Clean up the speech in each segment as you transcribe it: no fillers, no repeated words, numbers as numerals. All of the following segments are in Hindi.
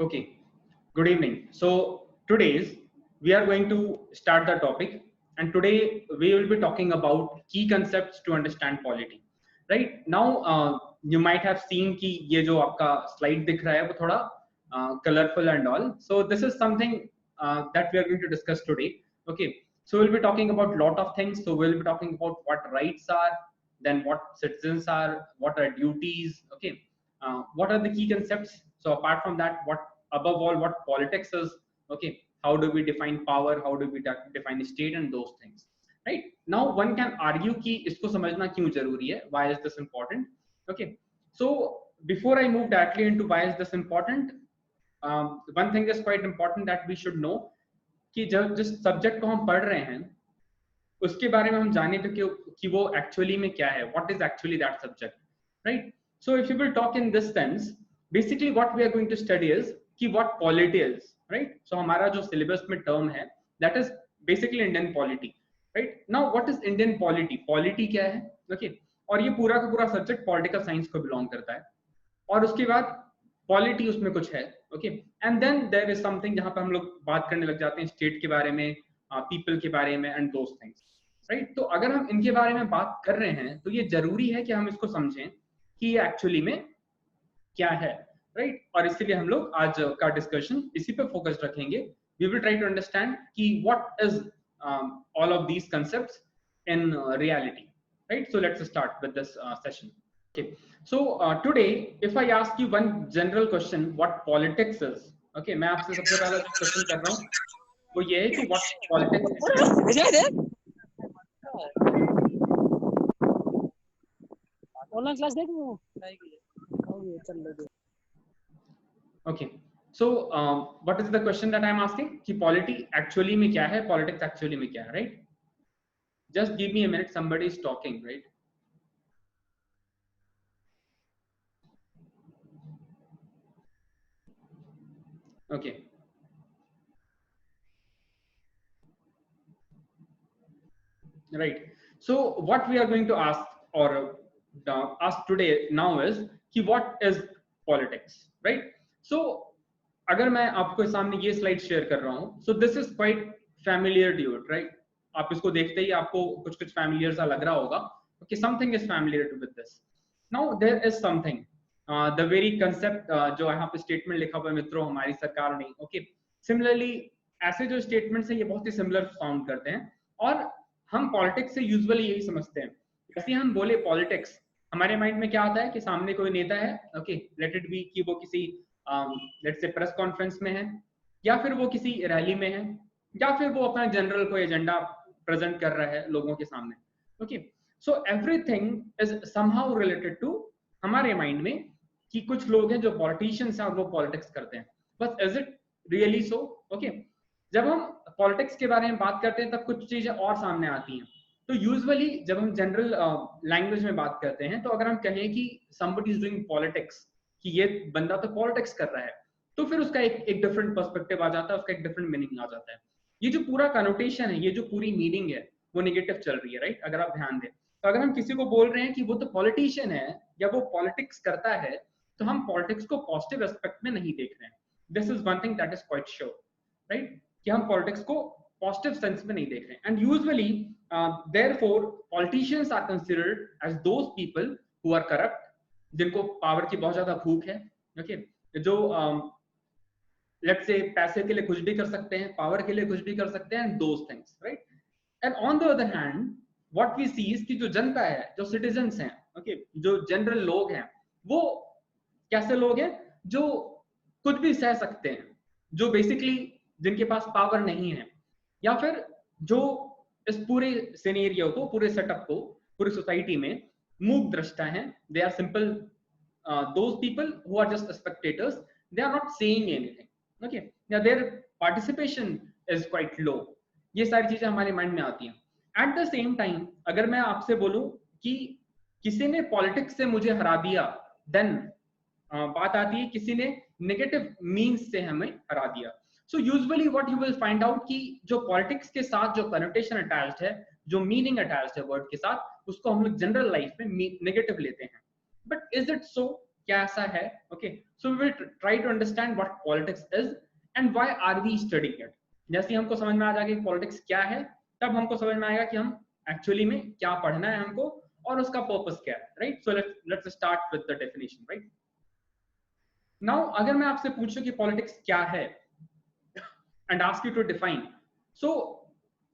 Okay, good evening. So today's we are going to start the topic, and today we will be talking about key concepts to understand polity. Right now, you might have seen कि ये जो आपका slide दिख रहा है वो थोड़ा colorful and all. So this is something that we are going to discuss today. Okay, so we'll be talking about lot of things. So we'll be talking about what rights are, then what citizens are, what are duties. Okay, what are the key concepts. So apart from that, what above all what politics is. Okay, how do we define power, how do we define the state, and those things. Right now one can argue कि इसको समझना क्यों जरूरी है, why is this important. Okay, so before I move directly into why is this important, one thing is quite important that we should know कि जब जिस सब्जेक्ट को हम पढ़ रहे हैं उसके बारे में हम जाने तो कि वो एक्चुअली में क्या है, what is actually that subject, right? So if you will talk in this sense, basically what we are going to study is कि what polity is, right? So हमारा जो syllabus में term है that is basically Indian polity, right? Now what is Indian polity? Polity क्या है? Okay, और ये पूरा का पूरा सब्जेक्ट पॉलिटिकल साइंस को बिलोंग करता है, और उसके बाद पॉलिटी उसमें कुछ है. Okay, and then there is something जहां पर हम लोग बात करने लग जाते हैं स्टेट के बारे में, पीपल के बारे में एंड दोस थिंग्स, राइट? तो अगर हम इनके बारे में बात कर रहे हैं तो ये जरूरी है कि हम इसको समझें कि ये एक्चुअली में क्या है, राइट? और इसीलिए हम लोग आज का डिस्कशन इसी पे फोकस रखेंगे. We will try to understand कि what is all of these concepts in reality, right? So let's start with this session. Okay, so today if I ask you one general question, what politics is? Okay, मैं आपसे सबसे पहला क्वेश्चन कर रहा हूँ वो ये है कि what politics है. ऑनलाइन क्लास देख लो. Okay, so what is the question that I am asking कि polity actually में क्या है, politics actually में क्या है, right? Just give me a minute, somebody is talking, right? Okay, right. So what we are going to ask or ask today now is कि what is politics, right? So अगर मैं आपको सामने ये स्लाइड शेयर कर रहा हूँ, so this is quite familiar to you, right? आप इसको देखते ही आपको कुछ कुछ familiar सा लग रहा होगा. Okay, something is familiar with this. Now there is something, the very concept जो यहाँ पे स्टेटमेंट लिखा हुआ है मित्रों हमारी सरकार ने. Okay, similarly ऐसे जो स्टेटमेंट्स हैं ये बहुत ही सिमिलर साउंड करते हैं और हम पॉलिटिक्स से यूजुअली यही समझते हैं. जैसे हम बोले पॉलिटिक्स, हमारे माइंड में क्या आता है कि सामने कोई नेता है, ओके, लेट इट बी कि वो किसी लेट्स से प्रेस कॉन्फ्रेंस में है, या फिर वो किसी रैली में है, या फिर वो अपना जनरल कोई एजेंडा प्रेजेंट कर रहा है लोगों के सामने. Okay, so everything is somehow related to हमारे माइंड में कि कुछ लोग हैं जो पॉलिटिशियंस हैं और वो पॉलिटिक्स करते हैं. बस is it really so? Okay, जब हम पॉलिटिक्स के बारे में बात करते हैं तब कुछ चीजें और सामने आती हैं. तो यूजुअली जब हम जनरल लैंग्वेज में बात करते हैं तो अगर हम कहें कि somebody is doing politics, कि ये बंदा तो पॉलिटिक्स कर रहा है, तो फिर उसका एक डिफरेंट पर्सपेक्टिव आ जाता है, उसका एक डिफरेंट मीनिंग आ जाता है. ये जो पूरा कनोटेशन है, ये जो पूरी मीनिंग है वो नेगेटिव चल रही है, राइट? अगर आप ध्यान दें तो अगर हम किसी को बोल रहे हैं कि वो तो पॉलिटिशियन है या वो पॉलिटिक्स करता है तो हम पॉलिटिक्स को पॉजिटिव एस्पेक्ट में नहीं देख रहे हैं. This is one thing that is quite sure, right? कि हम पॉलिटिक्स को पॉजिटिव सेंस में नहीं देख रहे हैं. And usually therefore politicians are considered as those people who are corrupt, जिनको पावर की बहुत ज्यादा भूख है. ओके, जो लेट्स से पैसे के लिए कुछ भी कर सकते हैं, पावर के लिए कुछ भी कर सकते हैं, and those things, right? And on the other hand what we see is कि जो जनता है, जो सिटीजन्स हैं, ओके, जो जनरल लोग हैं, वो कैसे लोग हैं? जो कुछ भी सह सकते हैं, जो बेसिकली जिनके पास पावर नहीं है, या फिर जो इस पूरे सिनेरियो को, पूरे सेटअप को, पूरी सोसाइटी में मूक दृष्टा हैं. They are simple those people who are just spectators, they are not saying anything. Okay, yeah their participation is quite low. ये सारी चीजें हमारे माइंड में आती हैं. एट द सेम टाइम अगर मैं आपसे बोलूं कि किसी ने पॉलिटिक्स से मुझे हरा दिया, देन बात आती है किसी ने नेगेटिव मीन्स से हमें हरा दिया. So usually what you will find out कि जो पॉलिटिक्स के साथ जो कनोटेशन अटैच्ड है, जो मीनिंग अटैच्ड है वर्ड के साथ, उसको हम लोग जनरल लाइफ में नेगेटिव लेते हैं. But is it so? क्या ऐसा है? Okay, so we will try to understand what politics is and why are we studying it. जैसे हमको समझ में आ जाएगा कि पॉलिटिक्स क्या है, तब हमको समझ में आएगा कि हम एक्चुअली में क्या पढ़ना है हमको और उसका पर्पस क्या है, right. So let's start with the definition, right. Now अगर मैं आपसे पूछूं कि पॉलिटिक्स क्या है and ask you to define, so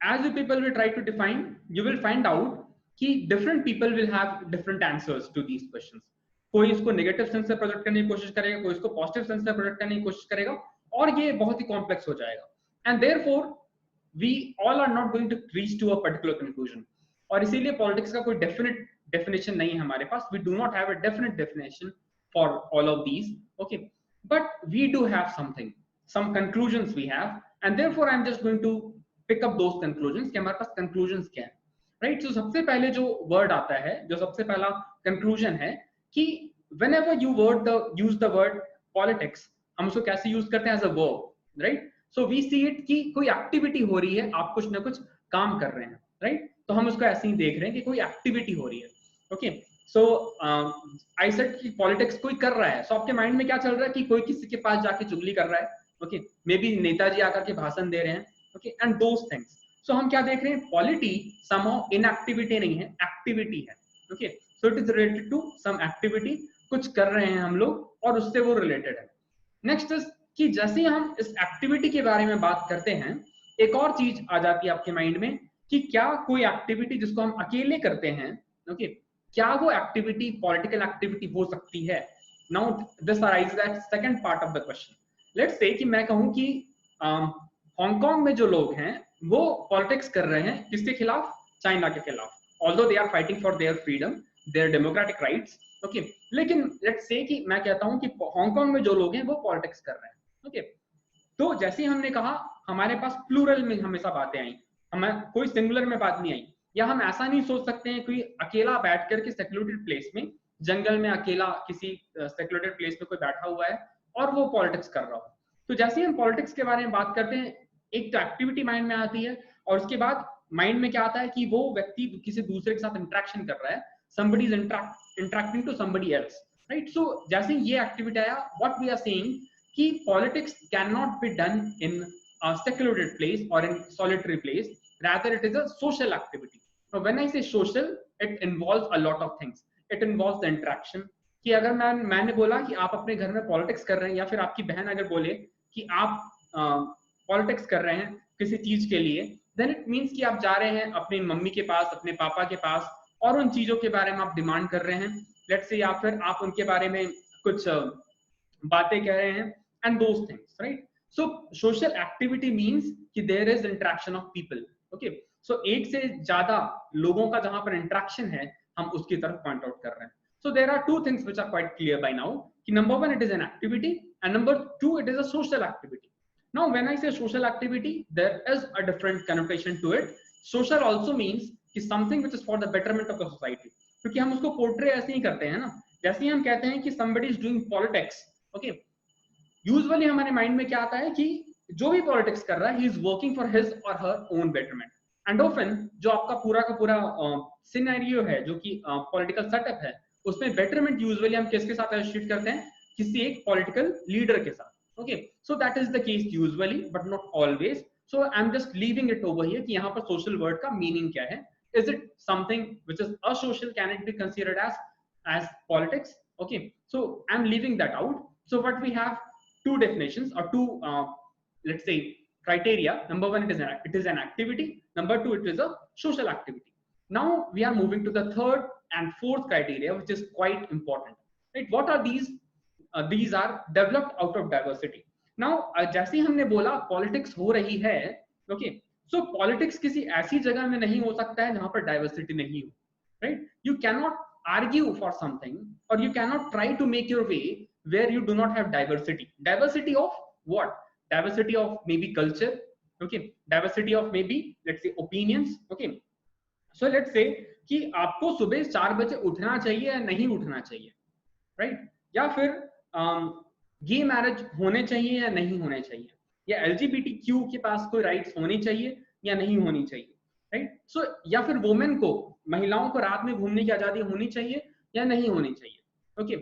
as you people will try to define, you will find out कि different people will have different answers to these questions. कोई इसको नेगेटिव सेंस से प्रोजेक्ट करने की कोशिश करेगा, कोई इसको पॉजिटिव सेंस से प्रोजेक्ट करने की कोशिश करेगा, और ये बहुत ही कॉम्प्लेक्स हो जाएगा. And therefore we all are not going to reach to a particular conclusion. और इसीलिए पॉलिटिक्स का कोई डेफिनेट डेफिनेशन नहीं है हमारे पास. We do not have a definite definition for all of these. Okay, but we do have something, some conclusions we have, and therefore I'm just going to pick up those conclusions कि हमारे पास conclusions क्या है, right. So सबसे पहले जो word आता है, जो सबसे पहला conclusion है कि whenever you use the word politics, हम उसको कैसे use करते हैं as a verb, right. So we see it कि कोई activity हो रही है, आप कुछ ना कुछ काम कर रहे हैं, right. तो हम उसको ऐसे ही देख रहे हैं कि कोई activity हो रही है. Okay, so I said कि politics कोई कर रहा है, so आपके माइंड में क्या चल रहा है कि कोई किसी के पास जाके चुगली कर रहा है. ओके, मे बी नेताजी आकर के भाषण दे रहे हैं. Okay, and those things. So हम क्या देख रहे हैं, पॉलिटी समहाउ इनएक्टिविटी नहीं है, एक्टिविटी है. Okay, so it is related to some activity, कुछ कर रहे हैं हम लोग और उससे वो रिलेटेड है. नेक्स्ट इज कि जैसे हम इस एक्टिविटी के बारे में बात करते हैं, एक और चीज आ जाती है आपके माइंड में कि क्या कोई एक्टिविटी जिसको हम अकेले करते हैं, ओके, क्या वो एक्टिविटी पॉलिटिकल एक्टिविटी हो सकती है. Now this arises at second part of the question. Let's say कि मैं कहूं कि हांगकांग में जो लोग हैं वो पॉलिटिक्स कर रहे हैं किसके खिलाफ, चाइना के खिलाफ. Although they are fighting for their freedom, their democratic rights. Okay, लेकिन लेट्स से कि मैं कहता हूं कि हांगकांग में जो लोग हैं वो पॉलिटिक्स कर रहे हैं. ओके, तो जैसे हमने कहा हमारे पास प्लूरल में हमेशा बातें आई, हमें कोई सिंगुलर में बात नहीं आई. या हम ऐसा नहीं सोच सकते हैं कोई अकेला बैठ करके सेक्लूडेड प्लेस में, जंगल में अकेला किसी सेक्लूडेड प्लेस में कोई बैठा हुआ है और वो पॉलिटिक्स कर रहा हो. तो जैसे ही हम पॉलिटिक्स के बारे में बात करते हैं, एक तो एक्टिविटी माइंड में आती है और उसके बाद माइंड में क्या आता है कि वो व्यक्ति किसी दूसरे के साथ इंटरेक्शन कर रहा है, somebody is interacting to somebody else, right. So जैसे ये एक्टिविटी आया, what we are saying कि politics cannot be done in a secluded place or in solitary place, rather it is a social activity. Now when I say social, it involves a lot of things. It involves the interaction. कि अगर मैंने बोला कि आप अपने घर में पॉलिटिक्स कर रहे हैं, या फिर आपकी बहन अगर बोले कि आप पॉलिटिक्स कर रहे हैं किसी चीज के लिए, देन इट मींस कि आप जा रहे हैं अपनी मम्मी के पास, अपने पापा के पास, और उन चीजों के बारे में आप डिमांड कर रहे हैं, लेट्स से, या फिर आप उनके बारे में कुछ बातें कह रहे हैं, and those things, right. So social activity means कि there is interaction of people. Okay, so एक से ज्यादा लोगों का जहां पर इंटरेक्शन है, हम उसकी तरफ पॉइंट आउट कर रहे हैं. So there are two things which are quite clear by now. Number one, it is an activity, and number two, it is a social activity. Now, when I say social activity, there is a different connotation to it. Social also means कि something which is for the betterment of the society. क्योंकि हम उसको पोर्ट्रे ऐसे ही करते हैं ना, जैसे ही हम कहते हैं कि somebody is doing politics, okay, usually हमारे माइंड में क्या आता है कि जो भी पॉलिटिक्स कर रहा है, he is working for his or her own betterment. And often जो आपका पूरा का पूरा सिनेरियो है, जो कि पॉलिटिकल सेटअप है, उसमें बेटरमेंट यूजुअली हम किसके साथ एसोसिएट करते हैं, किसी एक पॉलिटिकल लीडर के साथ. Okay, so that is the case usually, but not always. So I am just leaving it over here कि यहाँ पर सोशल वर्ड का मीनिंग क्या है. Is it something which is asocial, can it be considered as politics? Okay, so I am leaving that out. So what we have two definitions or two let's say criteria. Number one, it is an activity. Number two, it is a social activity. Now we are moving to the third and fourth criteria, which is quite important, right? What are these? These are developed out of diversity. Now जैसे हमने बोला पॉलिटिक्स हो रही है, okay, so politics किसी ऐसी जगह में नहीं हो सकता है जहां पर डाइवर्सिटी नहीं हो, right? You cannot argue for something, or you cannot try to make your way where you do not have diversity. Diversity of what? Diversity of maybe culture, okay, diversity of maybe, let's say, opinions. Okay, so let's say कि आपको सुबह 4 बजे उठना चाहिए या नहीं उठना चाहिए, राइट? या फिर गे मैरिज होने चाहिए या नहीं होने चाहिए, या LGBTQ के पास कोई राइट्स होनी चाहिए या नहीं होनी चाहिए, राइट? सो या फिर वुमेन को, महिलाओं को रात में घूमने की आजादी होनी चाहिए या नहीं होनी चाहिए. ओके,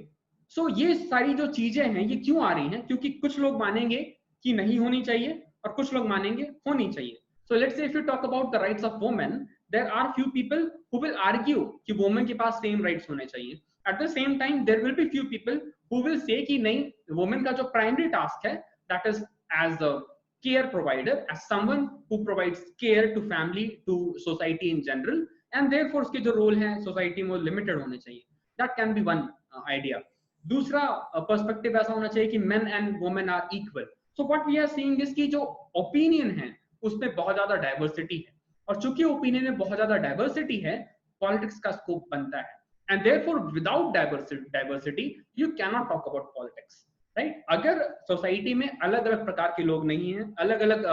सो ये सारी जो चीजें हैं ये क्यों आ रही हैं? क्योंकि कुछ लोग मानेंगे कि नहीं होनी चाहिए और कुछ लोग मानेंगे होनी चाहिए. So let's say if you talk about the rights of women, there are few people who will argue कि वुमेन के पास सेम राइट्स होने चाहिए. At the same time there will be few people who will say कि नहीं, वुमेन का जो प्राइमरी टास्क है that is as a care provider, as someone who provides care to family, to society in general, and therefore उसके जो रोल है सोसाइटी में वो लिमिटेड होने चाहिए. That can be one idea. दूसरा पर्सपेक्टिव ऐसा होना चाहिए कि men and women are equal. So what we are seeing is कि जो ओपिनियन है उसमें बहुत ज्यादा डाइवर्सिटी है, और चूंकि ओपिनियन में बहुत ज्यादा डाइवर्सिटी है, पॉलिटिक्स का स्कोप बनता है. And therefore without diversity you can not talk about politics, right? अगर सोसाइटी में अलग अलग प्रकार के लोग नहीं है, अलग अलग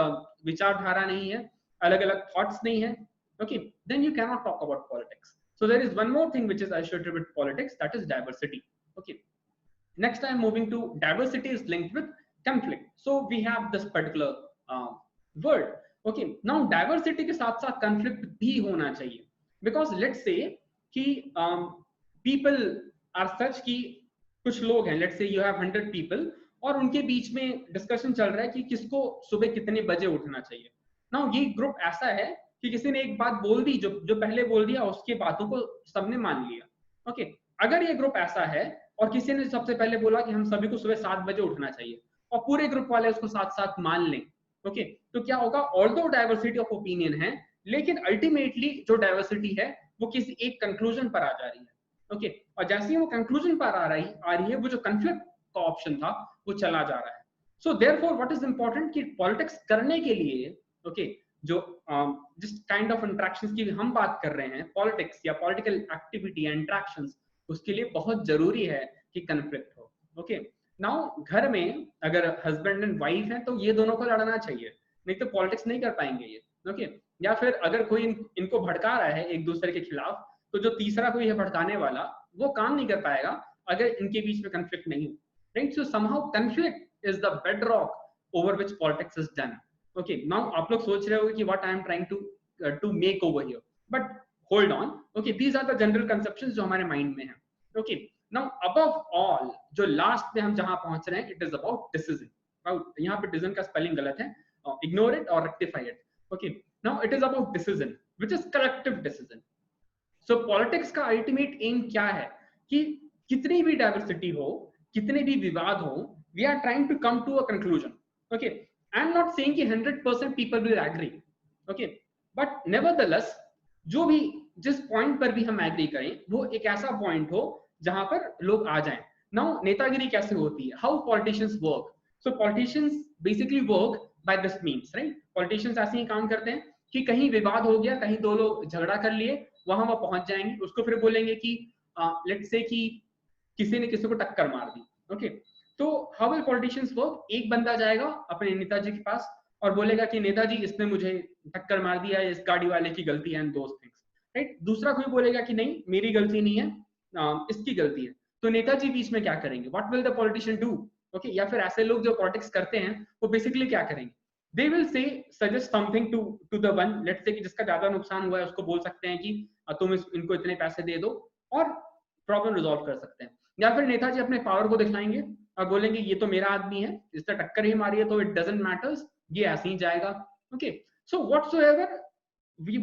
विचारधारा नहीं है, अलग अलग थॉट्स नहीं है, okay, then you cannot talk about politics. So there is one more thing which is associated with politics, that is diversity. Okay, next I am moving to diversity is linked with conflict. So we have this particular word. Okay, now diversity के साथ साथ conflict भी होना चाहिए, because let's say कि people are such कि कुछ लोग हैं, let's say you have 100 people, और उनके बीच में डिस्कशन चल रहा है कि किसको सुबह कितने बजे उठना चाहिए. नाउ ये ग्रुप ऐसा है कि किसी ने एक बात बोल दी, जो पहले बोल दिया, उसकी बातों को सबने मान लिया. ओके, अगर ये ग्रुप ऐसा है और किसी ने सबसे पहले बोला कि हम सभी को सुबह 7 बजे उठना चाहिए और पूरे ग्रुप वाले उसको साथ साथ मान लें, ओके, तो क्या होगा? ऑल्दो डाइवर्सिटी ऑफ ओपिनियन है, लेकिन अल्टीमेटली जो डाइवर्सिटी है वो किसी एक कंक्लूजन पर आ जा रही है. ओके, और जैसे ही वो कंक्लूजन पर आ रही है, वो जो कंफ्लिक्ट का ऑप्शन था वो चला जा रहा है. So therefore what is important कि पॉलिटिक्स करने के लिए, ओके, जो जिस काइंड ऑफ इंटरेक्शंस की हम बात कर रहे हैं, पॉलिटिक्स या पॉलिटिकल एक्टिविटी या इंटरेक्शंस, उसके लिए बहुत जरूरी है कि कंफ्लिक्ट हो. ओके, नाउ घर में अगर हस्बैंड एंड वाइफ है तो ये दोनों को लड़ना चाहिए, नहीं तो पॉलिटिक्स नहीं कर पाएंगे ये. ओके, या फिर अगर कोई इनको भड़का रहा है एक दूसरे के खिलाफ, तो जो तीसरा कोई है भड़काने वाला, वो काम नहीं कर पाएगा अगर इनके बीच में कंफ्लिक्ट नहीं हो. Right? So somehow conflict is the bedrock over which politics is done. Okay, now आप लोग सोच रहे होंगे कि what I am trying to make over here, but hold on. Okay, these are the general conceptions जो हमारे माइंड में है. ओके, नाउ अबव ऑल जो लास्ट में हम जहां पहुंच रहे हैं, it is about decision. About, यहाँ पे डिसीजन का स्पेलिंग गलत है, इग्नोर इट और rectify it. Okay, now it is about decision which is collective decision. So politics का अल्टीमेट एम क्या है कि कितनी भी डाइवर्सिटी हो, कितने भी विवाद हो, we are trying to come to a conclusion. Okay, I am not saying कि 100% people will agree, okay, but nevertheless जो भी जिस पॉइंट पर भी हम एग्री करें, वो एक ऐसा पॉइंट हो जहां पर लोग आ जाएं. नाउ नेतागिरी कैसे होती है? How politicians work? So politicians basically work by this means, right? Politicians ऐसे ही काम करते हैं कि कहीं विवाद हो गया, कहीं दो लोग झगड़ा कर लिए, वहां वो पहुंच जाएंगे, उसको फिर बोलेंगे कि लेट्स से कि किसी ने किसी को टक्कर मार दी. ओके, तो हाउ विल पॉलिटिशियंस वर्क? एक बंदा जाएगा अपने नेताजी के पास और बोलेगा कि नेताजी इसने मुझे टक्कर मार दिया, इस गाड़ी वाले की गलती है, एंड दोस थिंग्स, राइट? दूसरा कोई बोलेगा कि नहीं, मेरी गलती नहीं है, इसकी गलती है. तो नेताजी बीच में क्या करेंगे? What will the politician do? Okay, या फिर ऐसे लोग जो पॉलिटिक्स करते हैं वो बेसिकली क्या करेंगे? they will say suggest something to the one, let's say कि जिसका ज्यादा नुकसान हुआ है, उसको बोल सकते हैं कि तुम इनको इतने पैसे दे दो, और प्रॉब्लम रिजॉल्व कर सकते हैं. या फिर नेताजी अपने पावर को दिखाएंगे और बोलेंगे ये तो मेरा आदमी है, इसने टक्कर ही मारी है, तो इट डजंट मैटर्स, ये ऐसे ही जाएगा. Okay, so whatsoever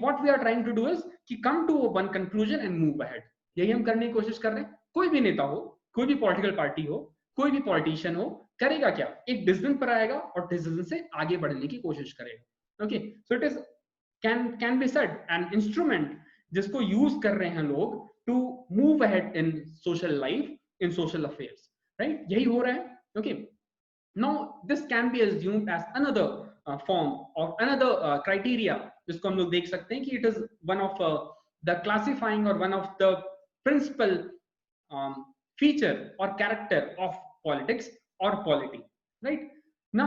what we are trying to do is कि come to one conclusion and move ahead. यही हम करने की कोशिश कर रहे हैं. कोई भी नेता हो, कोई भी पॉलिटिकल पार्टी हो, कोई भी पॉलिटिशियन हो, करेगा क्या? एक डिसीजन पर आएगा और डिसीजन से आगे बढ़ने की कोशिश करेगा. Okay, so it is can be said an instrument जिसको यूज कर रहे हैं लोग to move ahead in social life, in social affairs, right? यही हो रहा है. Okay, now this can be assumed as another form और अनदर क्राइटेरिया, जिसको हम लोग देख सकते हैं कि it is one of the classifying और one of the principal feature or character of politics or polity, right? Now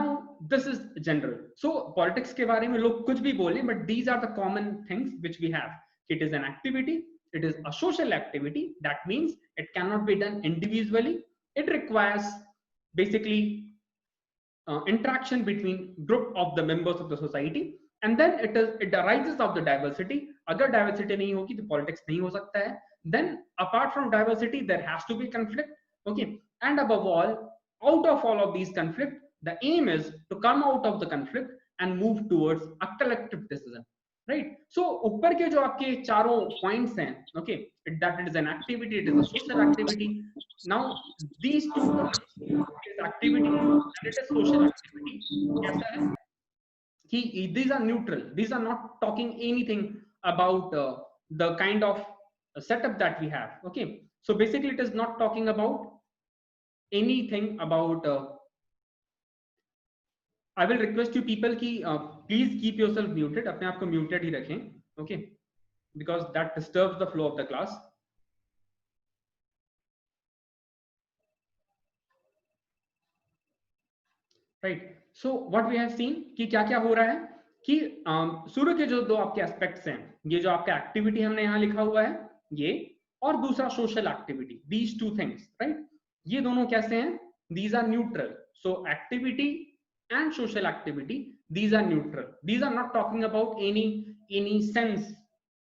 this is general. So politics के बारे में लोग कुछ भी बोलें, but these are the common things which we have. It is an activity, it is a social activity. That means it cannot be done individually. It requires basically interaction between group of the members of the society, and then it arises of the diversity. अगर diversity नहीं होगी तो politics नहीं हो सकता है. Then apart from diversity there has to be conflict. Okay, and above all, out of all of these conflict, the aim is to come out of the conflict and move towards a collective decision. Right? So ऊपर के जो आपके चारों points हैं, okay, that it is an activity, it is a social activity. Now these two points, it is activity and it is social activity. कैसा है कि these are neutral, these are not talking anything about the kind of setup that we have. Okay, so basically it is not talking about anything about I will request you people ki please keep yourself muted, अपने आप को muted ही रखें. Okay, because that disturbs the flow of the class. Right, so what we have seen कि क्या क्या हो रहा है कि शुरू के जो दो आपके एस्पेक्ट्स हैं, ये जो आपका एक्टिविटी हमने यहाँ लिखा हुआ है ये, और दूसरा social activity, these two things, right? ये दोनों कैसे हैं? These are neutral. So activity and social activity, these are neutral. These are not talking about any sense,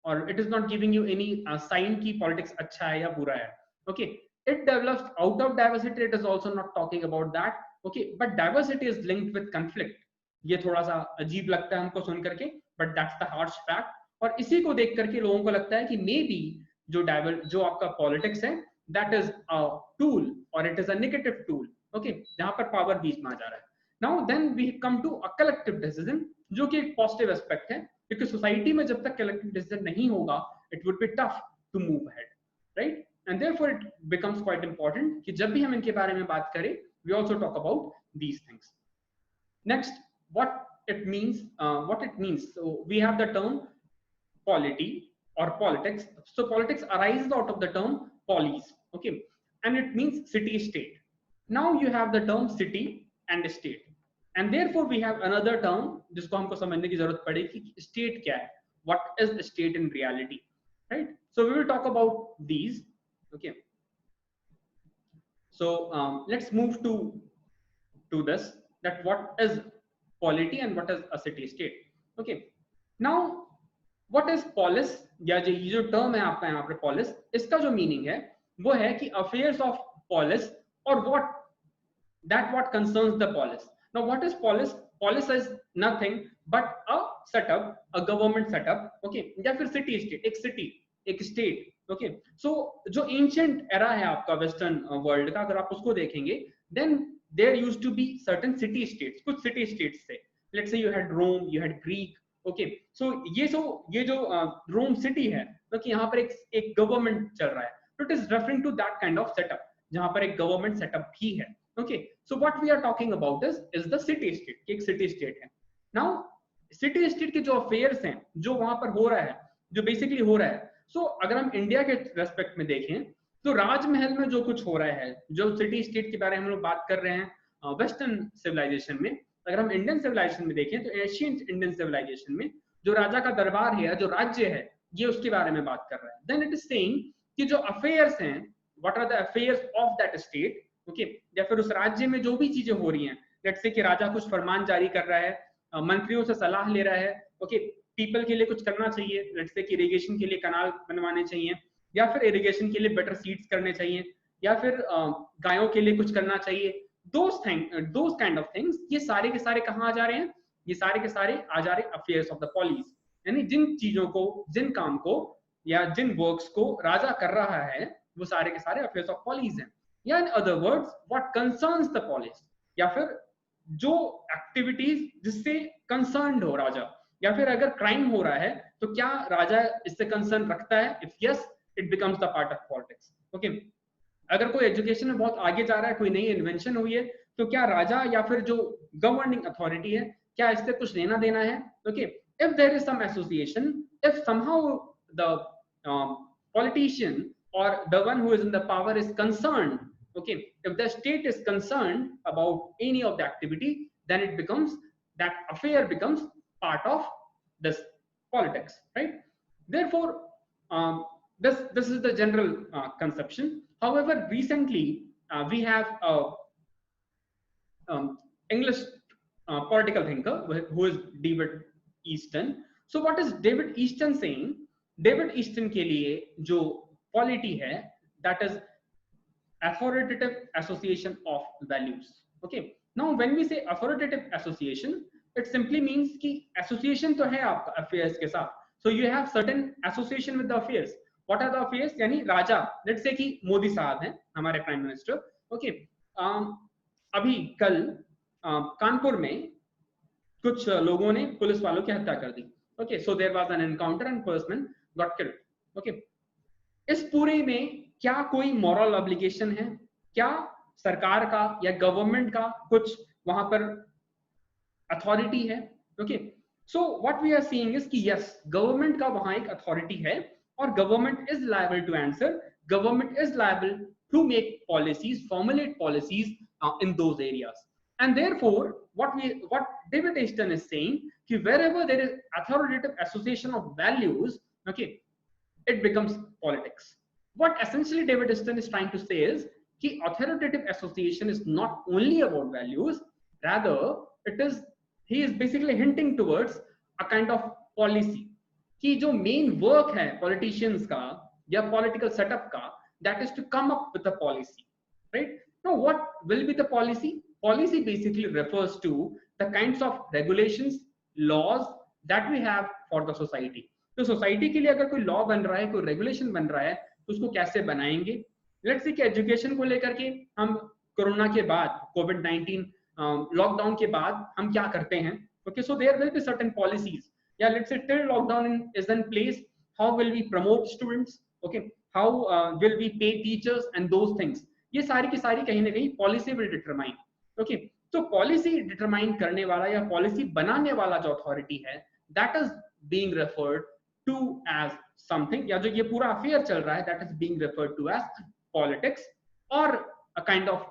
or it is not giving you any sign कि politics अच्छा है या बुरा है. Okay, it develops out of diversity. It is also not talking about that. Okay, but diversity is linked with conflict. ये थोड़ा सा अजीब लगता है हमको सुन करके, but that's the harsh fact. और इसी को देख करके लोगों को लगता है कि मे बी जो आपका पॉलिटिक्स है, that is a tool or it is a negative tool. Okay, जहां पर पावर बीच में आ जा रहा है. Now then we come to a collective decision, जो कि एक पॉजिटिव एस्पेक्ट है, क्योंकि सोसाइटी में जब तक कलेक्टिव डिसीजन नहीं होगा, it would be tough to move ahead, right? And therefore it becomes quite important कि जब भी हम इनके बारे में बात करें, we also talk about these things. Next, what it means. So we have the term polity or politics. So politics arises out of the term polis. Okay, and it means city state. Now you have the term city and state, and therefore we have another term जिसको हमको समझने की जरूरत पड़ेगी कि state क्या है, what is state in reality, right? So we will talk about these. Okay, so let's move to this, that what is polity and what is a city state. Okay, now what is polis, या ये जो टर्म है आपका यहाँ पे polis, इसका जो मीनिंग है वो है कि affairs of polis, or what concerns the polis. Now what is polis? Polis is nothing but a setup, a government setup. Okay, या फिर city state, एक city, एक state. Okay, so जो ancient era है आपका western world का, अगर आप उसको देखेंगे, then there used to be certain city states, कुछ city states थे. Let's say you had Rome, you had Greek. Okay, so ये जो Rome city है, तो यहाँ पर एक गवर्नमेंट चल रहा है, तो it is referring to that kind of setup, जहाँ पर एक गवर्नमेंट सेटअप भी है. Okay, so what we are talking about is the city state, कि एक city state है. Now city state के जो affairs हैं, जो वहां पर हो रहा है, जो basically हो रहा है, so अगर हम इंडिया के रेस्पेक्ट में देखें, तो राजमहल में जो कुछ हो रहा है, जो सिटी स्टेट के बारे में हम लोग बात कर रहे हैं वेस्टर्न सिविलाइजेशन में, अगर हम इंडियन सिविलाइजेशन में देखें, तो एशियंट इंडियन सिविलाइजेशन में जो राजा का दरबार है, जो राज्य है, ये उसके बारे में बात कर रहा है. देन इट इज सेइंग कि जो अफेयर्स हैं, what are the affairs of that state. Okay, या फिर उस राज्य में जो भी चीजें हो रही हैं, लेट्स से कि राजा कुछ फरमान जारी कर रहा है, मंत्रियों से सलाह ले रहा है. ओके, पीपल के लिए कुछ करना चाहिए, लेट्स से कि इरिगेशन के लिए कनाल बनवाने चाहिए, या फिर इरिगेशन के लिए बेटर सीड्स करने चाहिए, या फिर गायों के लिए कुछ करना चाहिए. those kind of things, ये सारे के सारे कहाँ आ जा रहे हैं? ये सारे के सारे आ जा रहे हैं अफेयर्स ऑफ द पॉलिस, यानी जिन चीजों को, जिन काम को या जिन वर्क्स को राजा कर रहा है, वो सारे के सारे अफेयर्स ऑफ पॉलिस हैं. या in other words, what concerns the polis, या फिर जो एक्टिविटीज जिससे कंसर्न्ड हो राजा, या फिर अगर क्राइम हो रहा है तो क्या राजा इससे कंसर्न रखता है? If yes, it becomes the part of politics. Okay, अगर कोई एजुकेशन में बहुत आगे जा रहा है, कोई नई इन्वेंशन हुई है, तो क्या राजा या फिर जो गवर्निंग अथॉरिटी है, क्या इससे कुछ लेना देना है? Okay, if there is some association, if somehow the politician or the one who is in the power is concerned, okay, if the state is concerned about any of the activity, then it becomes, that affair becomes part of this politics, right? Therefore this is the general conception. However, recently we have a English political thinker who is David Easton. So what is David Easton saying? David Easton के लिए जो polity है, that is authoritative association of values. Okay, now when we say authoritative association, it simply means कि association तो है आपका affairs के साथ, so you have certain association with the affairs. What are the affairs? यानी राजा, let's say कि मोदी साहब हैं हमारे प्राइम मिनिस्टर. Okay, अभी कल कानपुर में कुछ लोगों ने पुलिस वालों की हत्या कर दी. Okay, so there was an encounter and policeman got killed. Okay, इस पूरे में क्या कोई मॉरल ऑब्लिगेशन है? क्या सरकार का या गवर्नमेंट का कुछ वहां पर अथॉरिटी है? Okay, so what we are seeing is कि यस, गवर्नमेंट का वहां एक अथॉरिटी है और government is liable to answer, government is liable to make policies, formulate policies in those areas. And therefore, what David Easton is saying, कि wherever there is authoritative association of values, okay, it becomes politics. What essentially David Easton is trying to say is कि authoritative association is not only about values, rather he is basically hinting towards a kind of policy कि जो main work है politicians का या political setup का, that is to come up with a policy, right? Now what will be the policy? Policy basically refers to the kinds of regulations, laws that we have for the society. तो सोसाइटी के लिए अगर कोई लॉ बन रहा है, कोई रेगुलेशन बन रहा है, तो उसको कैसे बनाएंगे? लेट्स से कि एजुकेशन को लेकर के हम कोरोना के बाद, कोविड-19 लॉकडाउन के बाद हम क्या करते हैं? Okay, so there will be certain policies. या let's say till lockdown is in place, how will we promote students? Okay, how will we pay teachers and those things? ये सारी की सारी कहीं ना कहीं पॉलिसी विल डिटरमाइन. ओके, तो पॉलिसी डिटरमाइन करने वाला या पॉलिसी बनाने वाला जो अथॉरिटी है, that is being referred to as something, या जो ये पूरा अफेयर चल रहा है, that is being referred to as politics or a kind of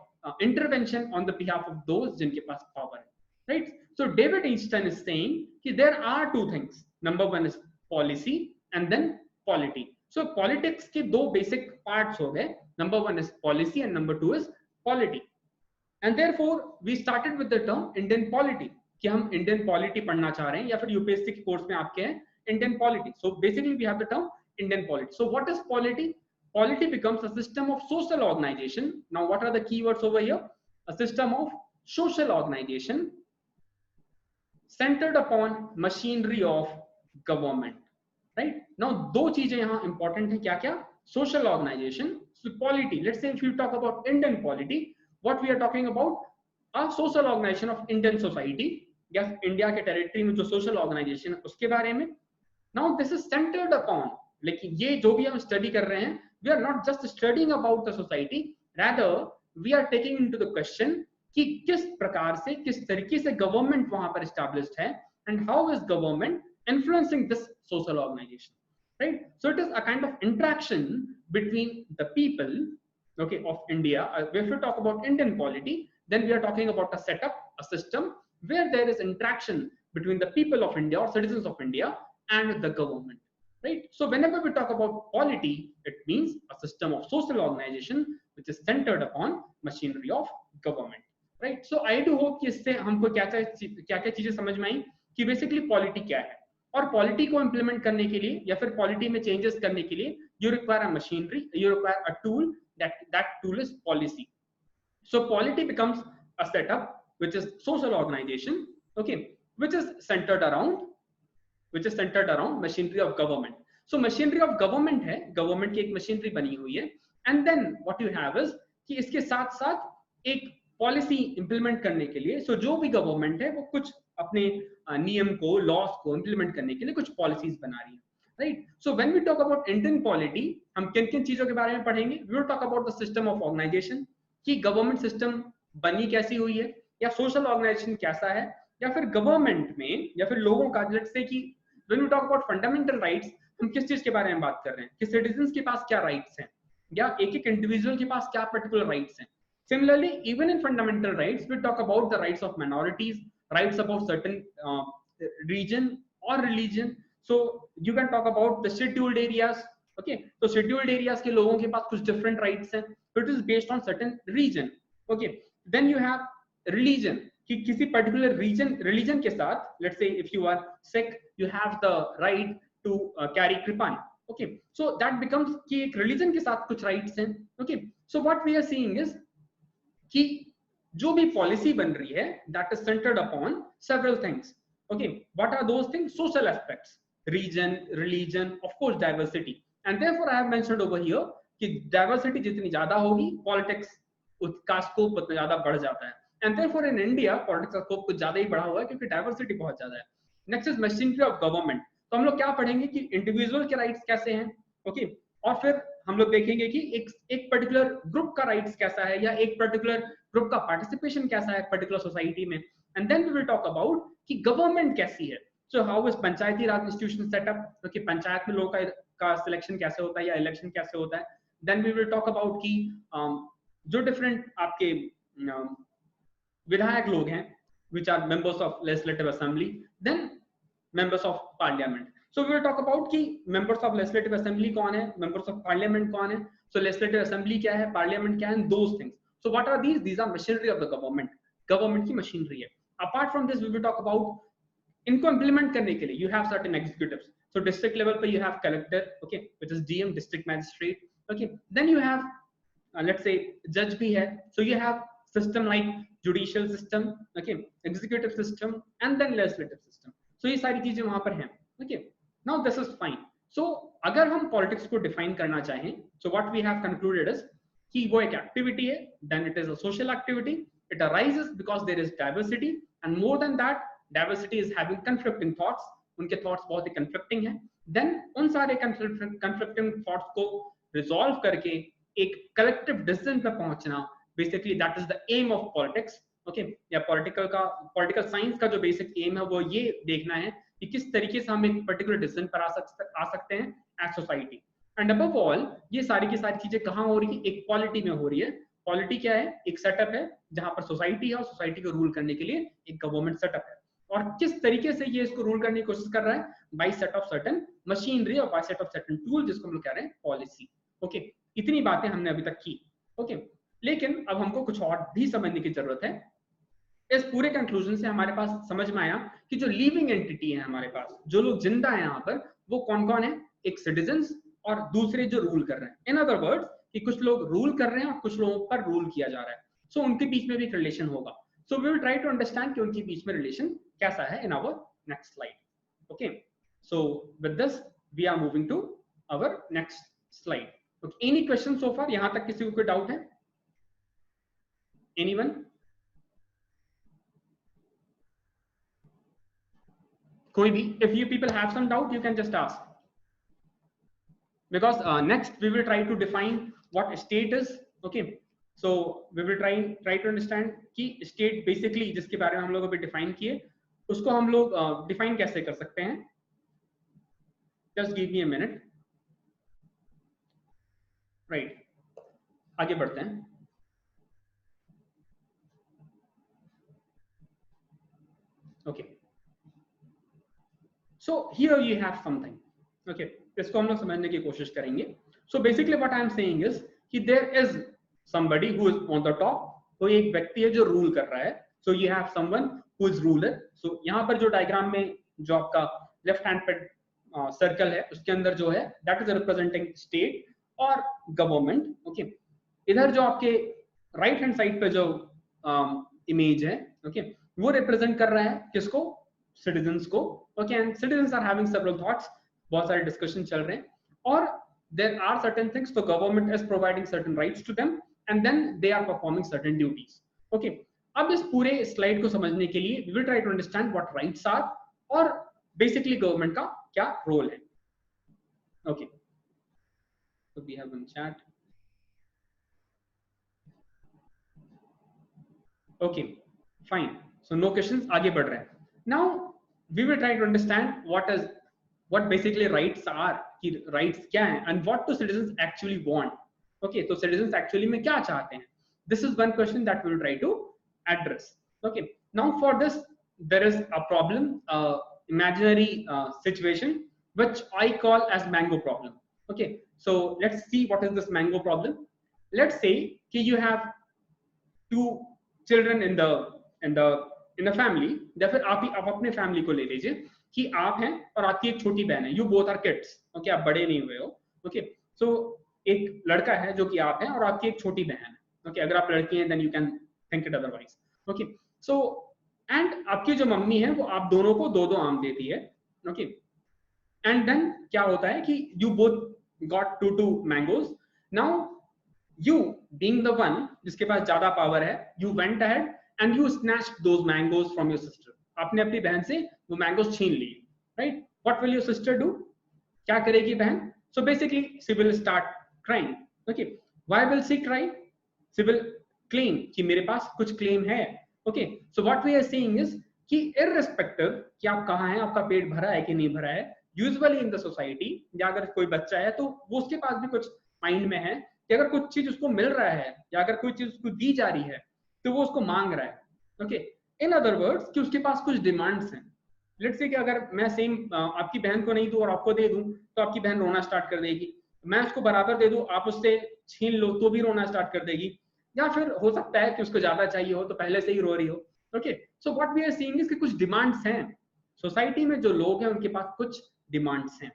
intervention on the behalf of those जिनके पास power है, right? So David Easton is saying कि there are two things. Number one is policy and then polity. So politics के दो basic parts हो गए. Number one is policy and number two is polity. And therefore we started with the term Indian polity, कि हम Indian polity पढ़ना चाह रहे हैं या फिर UPSC के कोर्स में आपके हैं Indian polity. So basically we have the term Indian polity. So what is polity? Polity becomes a system of social organization. Now what are the keywords over here? A system of social organization centered upon machinery of government, right? Now दो चीजें यहाँ important है, क्या क्या? Social organization, so polity. Let's say if you talk about Indian polity, what we are talking about? A social organization of Indian society, या इंडिया के टेरिटरी में जो सोशल ऑर्गेनाइजेशन है उसके बारे में. Now this is centered upon, लेकिन ये जो भी हम स्टडी कर रहे हैं, we are not just studying about the society, rather we are taking into the question कि किस प्रकार से, किस तरीके से गवर्नमेंट वहां पर established है and how is government influencing this social organization, right? So it is a kind of interaction between the people, okay, of India. If we talk about Indian polity, then we are talking about a setup, a system where there is interaction between the people of India or citizens of India and the government, right? So whenever we talk about polity, it means a system of social organization which is centered upon machinery of government, right? So I do hope कि इससे हमको क्या क्या चीजें समझ में आई कि basically polity क्या है, और polity को implement करने के लिए या फिर polity में changes करने के लिए you require a machinery, you require a tool, that tool is policy. So polity becomes a setup which is social organization, okay, which is centered around machinery of government. So machinery of government है, government की एक machinery बनी हुई है, and then what you have is कि इसके साथ साथ एक policy implement करने के लिए, so जो भी government है वो कुछ अपने नियम को, laws को implement करने के लिए कुछ policies बना रही है, right? So when we talk about Indian polity, हम किन किन चीजों के बारे में पढ़ेंगे? We will talk about the system of organization, कि government system बनी कैसी हुई है, या social organization कैसा है, या फिर गवर्नमेंट में या फिर लोगों का, लेट्स से कि when we talk about fundamental rights, हम किस चीज के बारे में बात कर रहे हैं कि सिटीजंस के पास क्या राइट्स हैं या एक एक इंडिविजुअल के पास क्या पर्टिकुलर राइट्स हैं. Similarly even in fundamental rights we talk about the rights of minorities, rights about certain region और religion. So you can talk about the scheduled areas, okay, तो शेड्यूल्ड एरियाज के लोगों के पास कुछ डिफरेंट राइट्स हैं, it is based on certain region, okay. Then you have religion, कि किसी पर्टिकुलर रिलीजन के साथ, let's say if you are Sikh, you have the right to carry kirpan, okay, so that becomes कि एक रिलीजन के साथ कुछ राइट्स हैं. Okay, so what we are seeing is कि जो भी पॉलिसी बन रही है that is centred upon several things. Okay, what are those things? Social aspects, region, religion, of course diversity. And therefore I have mentioned over here कि डाइवर्सिटी जितनी ज्यादा होगी पॉलिटिक्स का स्कोप उतना ज्यादा बढ़ जाता है. And therefore in India politics का स्कोप कुछ ज्यादा ही बढ़ा हुआ है क्योंकि डाइवर्सिटी बहुत ज्यादा है. Next is machinery of government. तो हम लोग क्या पढ़ेंगे कि इंडिविजुअल के राइट्स कैसे हैं. ओके, और फिर हम लोग देखेंगे कि एक पर्टिकुलर ग्रुप का राइट्स कैसा है या एक पर्टिकुलर ग्रुप का पार्टिसिपेशन कैसा है पर्टिकुलर सोसाइटी में. And then we will talk about कि गवर्नमेंट कैसी है. So how is Panchayati Raj institution setup, क्योंकि पंचायत में लोगों का सिलेक्शन कैसे होता है या इलेक्शन कैसे होता है. Then we will talk about कि जो डिफरेंट आपके विधायक लोग हैं which are members of legislative assembly, then members of parliament. So we will talk about कि members of legislative assembly कौन है, members of parliament कौन है. So legislative assembly क्या है, parliament क्या है, those things. So what are these? These are machinery of the government. Government की machinery है. Apart from this we will talk about इनको implement करने के लिए you have certain executives. So district level पे you have collector, okay, which is DM, district magistrate. Okay, then you have let's say judge भी है. So you have system like judicial system, okay, executive system and then legislative system. So ये सारी चीजें वहां पर हैं. Okay, now this is fine. So अगर हम politics को define करना चाहें, so what we have concluded is कि वो एक activity है, then it is a social activity. It arises because there is diversity and more than that diversity is having conflicting thoughts. उनके thoughts बहुत ही conflicting हैं. Then उन सारे conflicting thoughts को resolve करके एक collective decision पे पहुंचना, basically that is the aim of politics. Okay, या political science का जो basic aim है वो ये देखना है कि किस तरीके से हम एक particular decision पर आ सकते हैं as society. And above all ये सारी की सारी चीजें कहाँ हो रही है, एक polity में हो रही है. Polity क्या है, एक setup है जहां पर society है और society को rule करने के लिए एक government setup है. और किस तरीके से ये इसको रूल करने की कोशिश कर रहा है, by set of certain machinery और by set of certain tool जिसको हम लोग कह रहे हैं policy. Okay, इतनी बातें हमने अभी तक की. Okay, लेकिन अब हमको कुछ और भी समझने की जरूरत है. इस पूरे कंक्लूजन से हमारे पास समझ में आया कि जो लिविंग एंटिटी है हमारे पास, जो लोग जिंदा हैं यहाँ पर, वो कौन कौन है. एक सिटीजन्स और दूसरे जो रूल कर रहे हैं. इन अदर वर्ड्स कि कुछ लोग रूल कर रहे हैं और कुछ लोगों पर रूल किया जा रहा है. सो उनके बीच में भी एक रिलेशन होगा. So we will try to understand कि उनके बीच में रिलेशन कैसा है in our next slide. Okay, so with this we are moving to our next slide. Any question so far? यहां तक किसी को कोई डाउट है? Anyone? कोई भी? If you people have some doubt, you can just ask. Because next we will try to define what state is. Okay, so we will try to understand कि state basically जिसके बारे में हम लोग अभी define किए, उसको हम लोग define कैसे कर सकते हैं. Just give me a minute. Right, आगे बढ़ते हैं. Okay, so here you have something. Okay, इसको हम लोग समझने की कोशिश करेंगे. So basically what I am saying is कि there is somebody who is on the top. कोई एक व्यक्ति है जो रूल कर रहा है. So you have someone who is ruler. So यहाँ पर जो डायग्राम में जो आपका लेफ्ट हैंड पे सर्कल है उसके अंदर जो है that is representing state और गवर्नमेंट. Okay, इधर जो आपके राइट हैंड साइड पे जो इमेज है, okay, वो रिप्रेजेंट कर रहा है किसको? सिटीजन्स को. Okay, and citizens are having several thoughts. बहुत सारे डिस्कशन चल रहे हैं और देयर आर सर्टेन थिंग्स. तो government is providing certain rights to them and then they are performing certain duties. Okay, अब इस पूरे स्लाइड को समझने के लिए we will try to understand what rights are और बेसिकली गवर्नमेंट का क्या रोल है. ओके, so we have one chat. Okay, fine. So no questions. आगे बढ़ रहे हैं. Now we will try to understand what basically rights are. कि rights क्या हैं and what do citizens actually want. Okay, तो citizens actually में क्या चाहते हैं? This is one question that we will try to address. Okay, now for this there is a problem, imaginary situation which I call as mango problem. Okay, so let's see what is this mango problem. Let's say कि you have two children in the family. या फिर आप अपने फैमिली को ले लीजिए कि आप हैं और आपकी एक छोटी बहन है. You both are kids. Okay, आप बड़े नहीं हुए हो, ओके। सो एक लड़का है जो कि आप हैं और आपकी एक छोटी बहन है, ओके। अगर आप लड़की हैं then you can think it otherwise, okay. So and आपकी जो मम्मी है वो आप दोनों को दो दो आम देती है, ओके। एंड देन क्या होता है कि you both got two mangoes. Now you being the one जिसके पास ज्यादा पावर है, you went ahead and you snatched those mangoes from your sister. आपने अपनी बहन से वो मैंगोज छीन लिए, right. What will your sister do? क्या करेगी बहन? So basically she will start crying, okay. Why will she cry? She will claim कि मेरे पास कुछ क्लेम है, okay. So what we are saying is कि इररिस्पेक्टिव कि आप कहाँ हैं, आपका पेट भरा है कि नहीं भरा है, यूजुअली इन द सोसाइटी, या अगर कोई बच्चा है तो वो उसके पास भी कुछ माइंड में है कि अगर कुछ चीज उसको मिल रहा है या अगर कोई चीज उसको दी जा रही है तो वो उसको मांग रहा है, ओके। इन अदर वर्ड्स कि उसके पास कुछ डिमांड्स हैं। लेट्स से कि अगर मैं सेम आपकी बहन को नहीं दूं और आपको दे दूं तो आपकी बहन रोना स्टार्ट कर देगी। मैं उसको बराबर दे दूं, आप उससे छीन लो तो भी रोना स्टार्ट कर देगी। या फिर हो सकता है कि उसको ज्यादा चाहिए हो तो पहले से ही रो रही हो, okay. So what we are seeing is कि कुछ डिमांड्स हैं सोसाइटी में, जो लोग हैं उनके पास कुछ डिमांड्स हैं,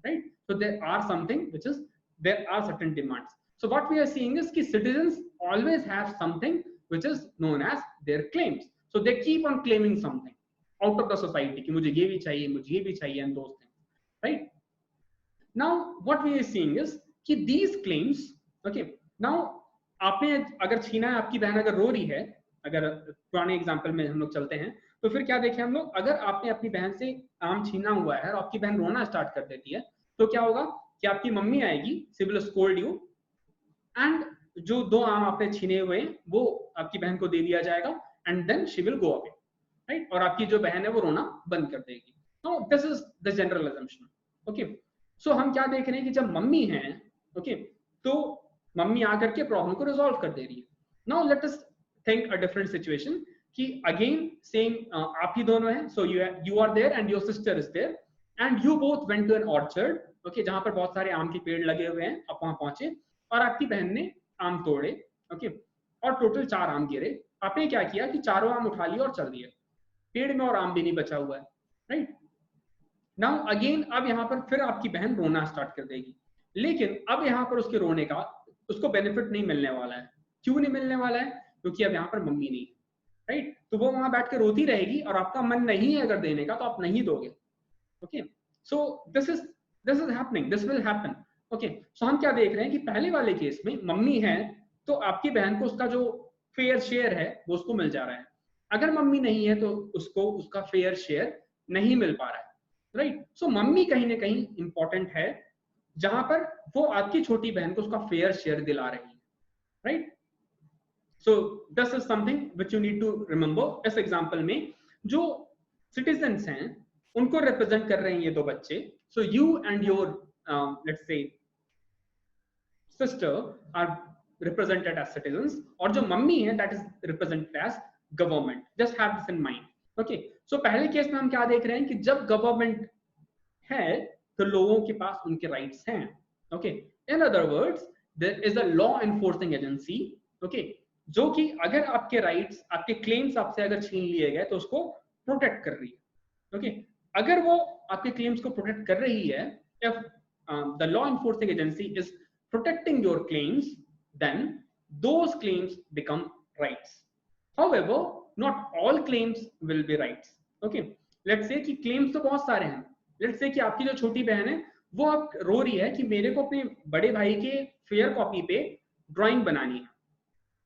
right. So there are something which is, there are certain demands. So what we are seeing is कि citizens always have something which is known as their claims. So they keep on claiming something out of the society कि मुझे ये भी चाहिए, मुझे ये भी चाहिए, and those things, right. Now what we are seeing is कि दीज क्लेम्स, ओके। नाउ आपने अगर छीना है, आपकी बहन अगर रो रही है, अगर पुराने एग्जांपल में हम लोग चलते हैं तो फिर क्या देखें हम लोग, अगर आपने अपनी बहन से आम छीना हुआ है और आपकी बहन रोना स्टार्ट कर देती है तो क्या होगा कि आपकी मम्मी आएगी, she will scold you, and जो दो आम आपने छीने हुए हैं वो आपकी बहन को दे दिया जाएगा, and then she will go away, right. और आपकी जो बहन है वो रोना बंद कर देगी। तो this is the general assumption, okay. So हम क्या देख रहे हैं कि जब मम्मी है, ओके, तो मम्मी आकर के प्रॉब्लम को रिजॉल्व कर दे रही है। Now let us think a different situation कि अगेन सेम आप ही दोनों हैं, so you are there and your sister is there and you both went to an orchard, okay, जहां पर बहुत सारे आम के पेड़ लगे हुए हैं। आप वहां पहुंचे और आपकी बहन ने आम तोड़े, ओके, और टोटल 4 आम गिरे। आपने क्या किया कि चारों आम उठा लिए और चल दिए, पेड़ में और आम भी नहीं बचा हुआ है, राइट। नाउ अगेन अब यहाँ पर फिर आपकी बहन रोना स्टार्ट कर देगी, लेकिन अब यहाँ पर उसके रोने का उसको बेनिफिट नहीं मिलने वाला है। क्यों नहीं मिलने वाला है? क्योंकि अब यहाँ पर मम्मी नहीं, राइट। तो वो वहां बैठ के रोती रहेगी और आपका मन नहीं है अगर देने का तो आप नहीं दोगे, okay. So this is happening, this will happen, okay. So हम क्या देख रहे हैं कि पहले वाले केस में मम्मी है तो आपकी बहन को उसका जो फेयर शेयर है वो उसको मिल जा रहा है। अगर मम्मी नहीं है तो उसको उसका फेयर शेयर नहीं मिल पा रहा है, राइट। सो मम्मी कहीं ना कहीं इंपॉर्टेंट है जहां पर वो आपकी छोटी बहन को उसका फेयर शेयर दिला रही है, right. So this is something which you need to remember. इस एग्जांपल में जो सिटीजन्स हैं उनको रिप्रेजेंट कर रहे हैं ये दो बच्चे। So you and your let's say sister are represented as citizens, और जो मम्मी है that is represented as government. Just have this in mind, okay? So पहले केस में हम क्या देख रहे हैं कि जब गवर्नमेंट है तो लोगों के पास उनके राइट्स हैं, okay? In other words, there is a law enforcing agency, okay? जो कि अगर आपके राइट्स, आपके क्लेम्स आपसे अगर छीन लिए गए तो उसको प्रोटेक्ट कर रही है, okay? अगर वो आपके क्लेम्स को प्रोटेक्ट कर रही है, if the law enforcing agency is protecting your claims, then those claims become rights. However, not all claims will be rights, okay? Let's say कि claims तो बहुत सारे हैं। Let's say कि आपकी जो छोटी बहन है वो आप रो रही है कि मेरे को अपने बड़े भाई के फेयर कॉपी पे ड्राइंग बनानी है।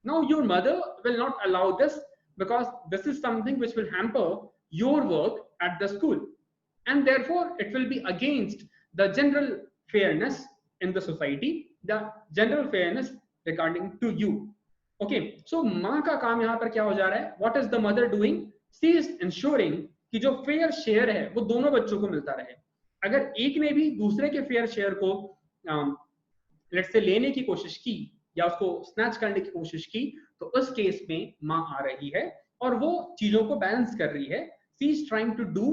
Now your mother will not allow this because this is something which will hamper your work at the school, and therefore it will be against the general fairness in the society, the general fairness regarding to you, okay? So माँ का काम यहाँ पर क्या हो जा रहा है? What is the mother doing? She is ensuring कि जो फेयर शेयर है वो दोनों बच्चों को मिलता रहे। अगर एक ने भी दूसरे के फेयर शेयर को लेट्स से लेने की कोशिश की या उसको स्नैच करने की कोशिश की तो उस केस में माँ आ रही है और वो चीजों को बैलेंस कर रही है। She is trying to do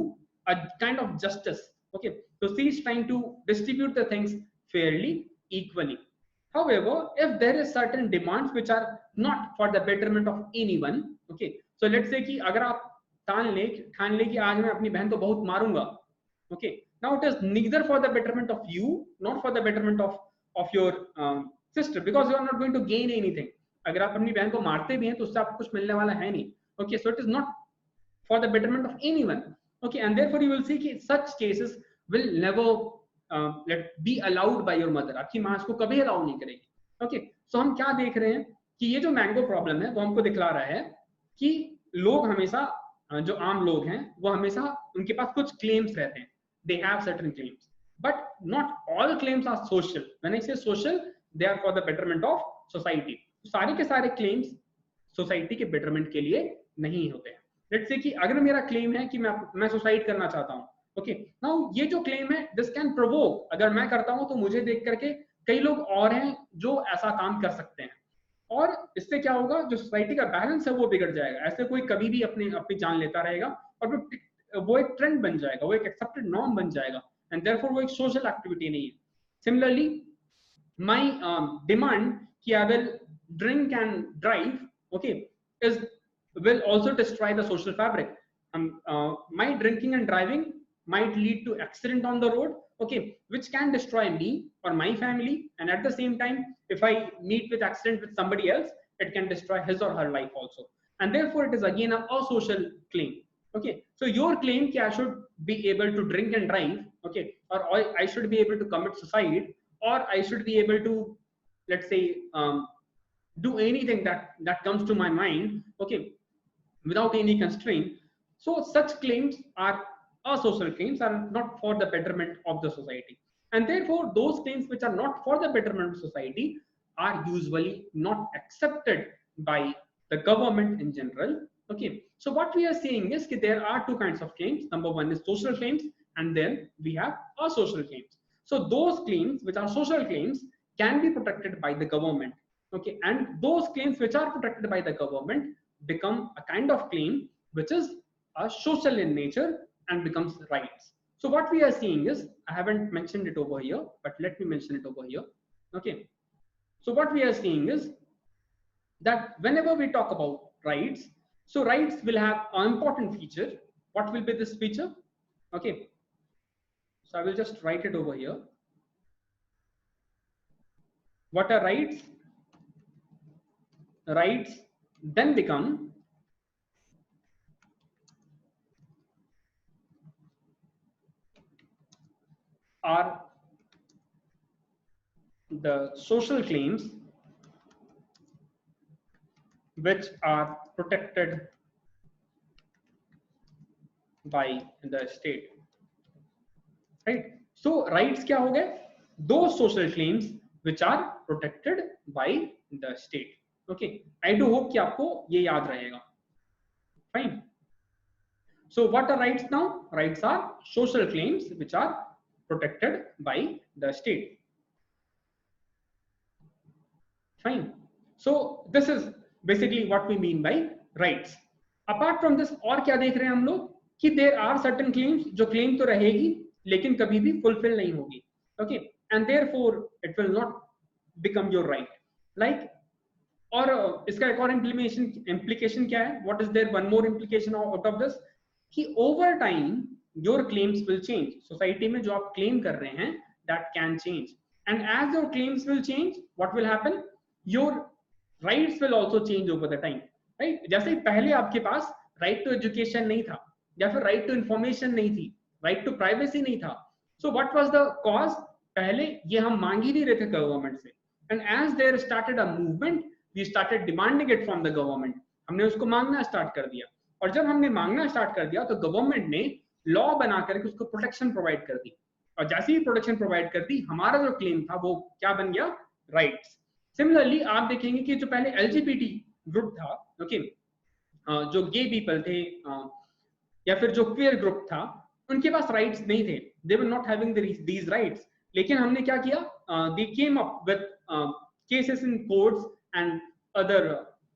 a kind of justice, okay? So she is trying to distribute the things fairly, equally. However, if there is certain demands which are not for the betterment of anyone, okay? So let's say कि अगर आप ठान ले कि आज मैं अपनी बहन को बहुत मारूंगा, okay? Now it is neither for the betterment of you, not for the betterment of your sister, because you are not going to gain anything. अगर आप अपनी बहन को मारते भी हैं तो उससे आपको कुछ मिलने वाला है नहीं. Okay, so it is not for the betterment of anyone. Okay, and therefore you will see कि such cases will never be allowed by your mother. आपकी माँ इसको कभी अलाउ नहीं करेगी. Okay, so हम क्या देख रहे हैं कि ये जो मैंगो प्रॉब्लम है वो हमको दिखला रहा है कि लोग हमेशा, जो आम लोग हैं वो हमेशा उनके पास कुछ क्लेम्स रहते हैं. They have certain claims, but not all claims are social. When I say social, they are for the betterment of society. सारे के सारे claims सोसाइटी के बेटरमेंट के लिए नहीं होते हैं. लेट्स से कि अगर मेरा क्लेम है कि मैं सुसाइड करना चाहता हूं, ओके, नाउ ये जो क्लेम है दिस कैन प्रोवोक, अगर मैं करता हूं तो मुझे देख करके कई लोग और हैं जो ऐसा काम कर सकते हैं, और इससे क्या होगा, जो सोसाइटी का बैलेंस है वो बिगड़ जाएगा. ऐसे कोई कभी भी अपनी जान लेता रहेगा और वो एक ट्रेंड बन जाएगा, वो एक एक्सेप्टेड नॉर्म बन जाएगा, एंड देयरफॉर वो एक सोशल एक्टिविटी नहीं है. सिमिलरली माय डिमांड कि I will drink and drive, okay, is will also destroy the social fabric. My drinking and driving might lead to accident on the road, okay, which can destroy me or my family, and at the same time if I meet with accident with somebody else, it can destroy his or her life also, and therefore it is again a social claim. Okay, so your claim that I should be able to drink and drive, okay, or I should be able to commit suicide, or I should be able to, let's say, do anything that comes to my mind, okay, without any constraint. So such claims are asocial claims, are not for the betterment of the society, and therefore those claims which are not for the betterment of society are usually not accepted by the government in general. Okay, so what we are saying is that there are two kinds of claims. Number one is social claims, and then we have asocial claims. So those claims which are social claims can be protected by the government, okay, and those claims which are protected by the government become a kind of claim which is social in nature and becomes rights. So what we are seeing is, I haven't mentioned it over here, but let me mention it over here. Okay, so what we are seeing is that whenever we talk about rights, so rights will have an important feature. What will be this feature? Okay, so I will just write it over here. What are rights? Rights then become are the social claims which are protected by the state. Right, so rights क्या हो गए? Those social claims which are protected by the state. Okay, I do hope कि आपको ये याद रहेगा. Fine. So what are rights now? Rights are social claims which are protected by the state. Fine. So this is basically what we mean by rights. Apart from this, और क्या देख रहे हैं हम लोग कि there are certain claims, जो claim तो रहेगी लेकिन कभी भी fulfill नहीं होगी. Okay, and therefore it will not become your right. Like, और इसका एक और implication क्या है? What is there one more implication out of this? कि over time your claims will change. Society में जो आप claim कर रहे हैं that can change, and as your claims will change, what will happen? Your rights will also change over the time. Right? जैसे पहले आपके पास right to education नहीं था, या फिर right to information नहीं थी, right to privacy नहीं था. So what was the cause? पहले ये हम मांग ही नहीं रहे थे गवर्नमेंट से, and as there started a movement, we started demanding it from the government. हमने उसको मांगना स्टार्ट कर दिया, और जब हमने मांगना स्टार्ट कर दिया तो गवर्नमेंट ने लॉ बना करके उसको प्रोटेक्शन प्रोवाइड कर दी, और जैसे ही प्रोटेक्शन प्रोवाइड कर दी, हमारा जो क्लेम था वो क्या बन गया? राइट्स. सिमिलरली आप देखेंगे कि जो पहले एलजीबीटी ग्रुप था, ओके, जो गे पीपल थे या फिर जो क्वेयर ग्रुप था, उनके पास राइट्स नहीं थे. They were not having these rights. लेकिन हमने क्या किया? They came up with cases in courts and other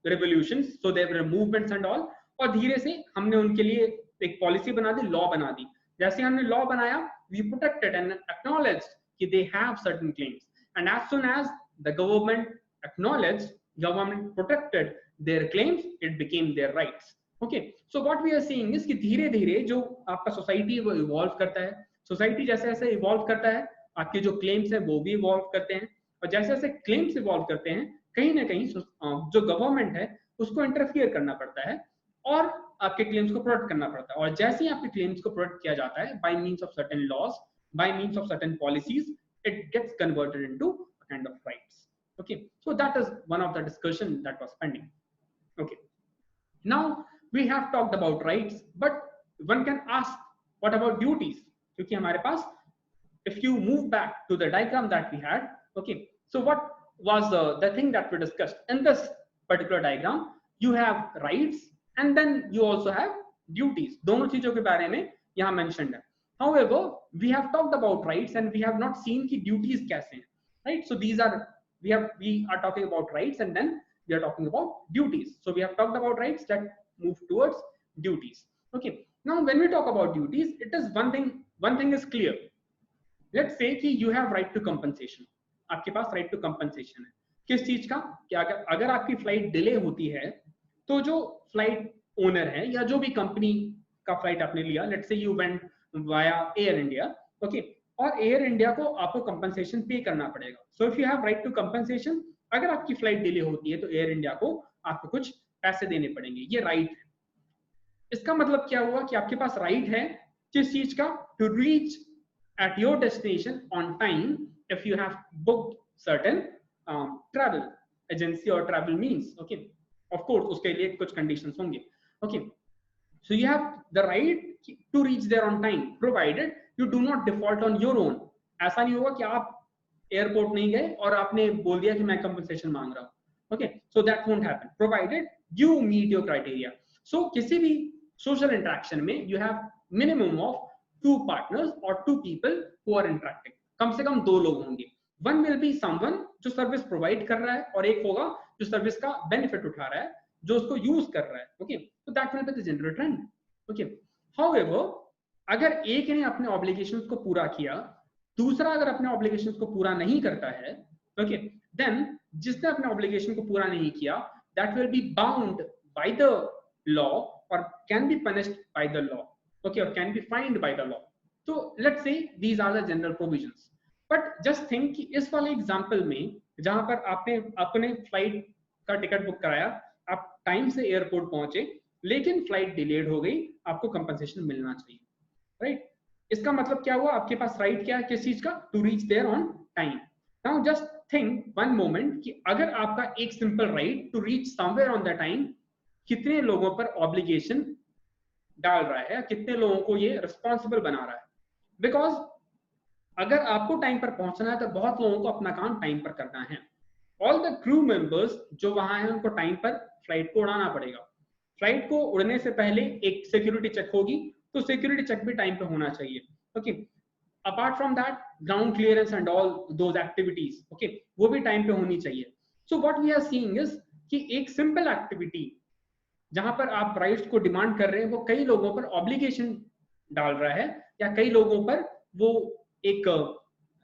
revolutions, so there were movements and all, और धीरे से हमने उनके लिए एक पॉलिसी बना दी, लॉ बना दी. जैसे हमने लॉ बनाया, वी प्रोटेक्टेड एंड एक्नॉलेज्ड कि they have certain claims, and as soon as the government acknowledged, government protected their claims, it became their rights. Okay, so what we are seeing is कि धीरे धीरे जो आपका सोसाइटी वो इवॉल्व करता है, सोसाइटी जैसे जैसे इवॉल्व करता है, आपके जो क्लेम्स हैं वो भी इवॉल्व करते हैं, और जैसे जैसे क्लेम्स इवॉल्व करते हैं कहीं ना कहीं जो गवर्नमेंट है उसको इंटरफियर करना पड़ता है और आपके क्लेम्स को प्रोटेक्ट करना पड़ता है। और जैसे ही आपके क्लेम्स को प्रोटेक्ट किया जाता है by means of certain laws, by means of certain policies, it gets converted into a kind of rights. Okay, so that is one of the discussion that was pending. Okay, now we have talked about rights, but one can ask what about duties? क्योंकि हमारे पास, if you move back to the diagram that we had, okay, so what was the thing that we discussed in this particular diagram? You have rights and then you also have duties. दोनों चीजों के बारे में यहाँ mentioned है. However, we have talked about rights and we have not seen कि duties कैसे हैं, right? So these are, we are talking about rights and then we are talking about duties. So we have talked about rights that move towards duties. Okay, now when we talk about duties, it is one thing is clear. Let's say कि you have right to compensation. आपके पास right to compensation है. किस चीज का? कि अगर आपकी फ्लाइट डिले होती है तो जो फ्लाइट ओनर है या जो भी कंपनी का फ्लाइट आपने लिया, let's say you went via Air India, okay, और एयर इंडिया को आपको कंपनसेशन पे करना पड़ेगा. So if you have right to compensation, अगर आपकी फ्लाइट डिले होती है तो एयर इंडिया को आपको कुछ पैसे देने पड़ेंगे, ये राइट है. इसका मतलब क्या हुआ कि आपके पास राइट है किस चीज का? To reach at your destination on time if you have booked certain travel agency or travel means. Okay, of course उसके लिए कुछ conditions होंगे. Okay, so you have the right to reach there on time provided you do not default on your own. ऐसा नहीं होगा कि आप एयरपोर्ट नहीं गए और आपने बोल दिया कि मैं compensation मांग रहा हूँ. Okay, so that won't happen provided you meet your criteria. So किसी भी social interaction में you have minimum of two partners or two people who are interacting. कम से कम दो लोग होंगे. One will be someone जो सर्विस प्रोवाइड कर रहा है और एक होगा जो सर्विस का बेनिफिट उठा रहा है, जो उसको यूज कर रहा है. ओके, तो that will be the general trend. Okay, however अगर एक ने अपने ऑब्लिगेशंस को पूरा किया, दूसरा अगर अपने ऑब्लिगेशंस को पूरा नहीं करता है, ओके, देन जिसने अपने ऑब्लिगेशन को पूरा नहीं किया, that will be bound by the law और can be punished by the law. Okay, or can be fined by the law. So let's say these are the general provisions. But just think कि इस वाले एग्जाम्पल में जहां पर आपने अपने फ्लाइट का टिकट बुक कराया, आप टाइम से एयरपोर्ट पहुंचे, लेकिन फ्लाइट डिलेड हो गई, आपको कंपनसेशन मिलना चाहिए, राइट? इसका मतलब क्या हुआ? आपके पास राइट क्या है किस चीज का? To reach there on time. Now just think one moment कि अगर आपका एक simple right to reach somewhere on the time कितने लोगों पर ऑब्लिगेशन डाल रहा है, कितने लोगों को ये रिस्पॉन्सिबल बना रहा है. बिकॉज अगर आपको टाइम पर पहुंचना है तो बहुत लोगों को अपना काम टाइम पर करना है. ऑल द क्रू मेंबर्स जो वहां हैं उनको टाइम पर फ्लाइट को उड़ाना पड़ेगा. फ्लाइट को उड़ने से पहले एक सिक्योरिटी चेक होगी, तो सिक्योरिटी चेक भी टाइम पे होना चाहिए. Okay, apart from that ground clearance and all those activities, okay, वो भी टाइम पे होनी चाहिए. So what we are seeing is कि एक सिंपल एक्टिविटी जहां पर आप राइट्स को डिमांड कर रहे हैं, वो कई लोगों पर ऑब्लिगेशन डाल रहा है या कई लोगों पर वो एक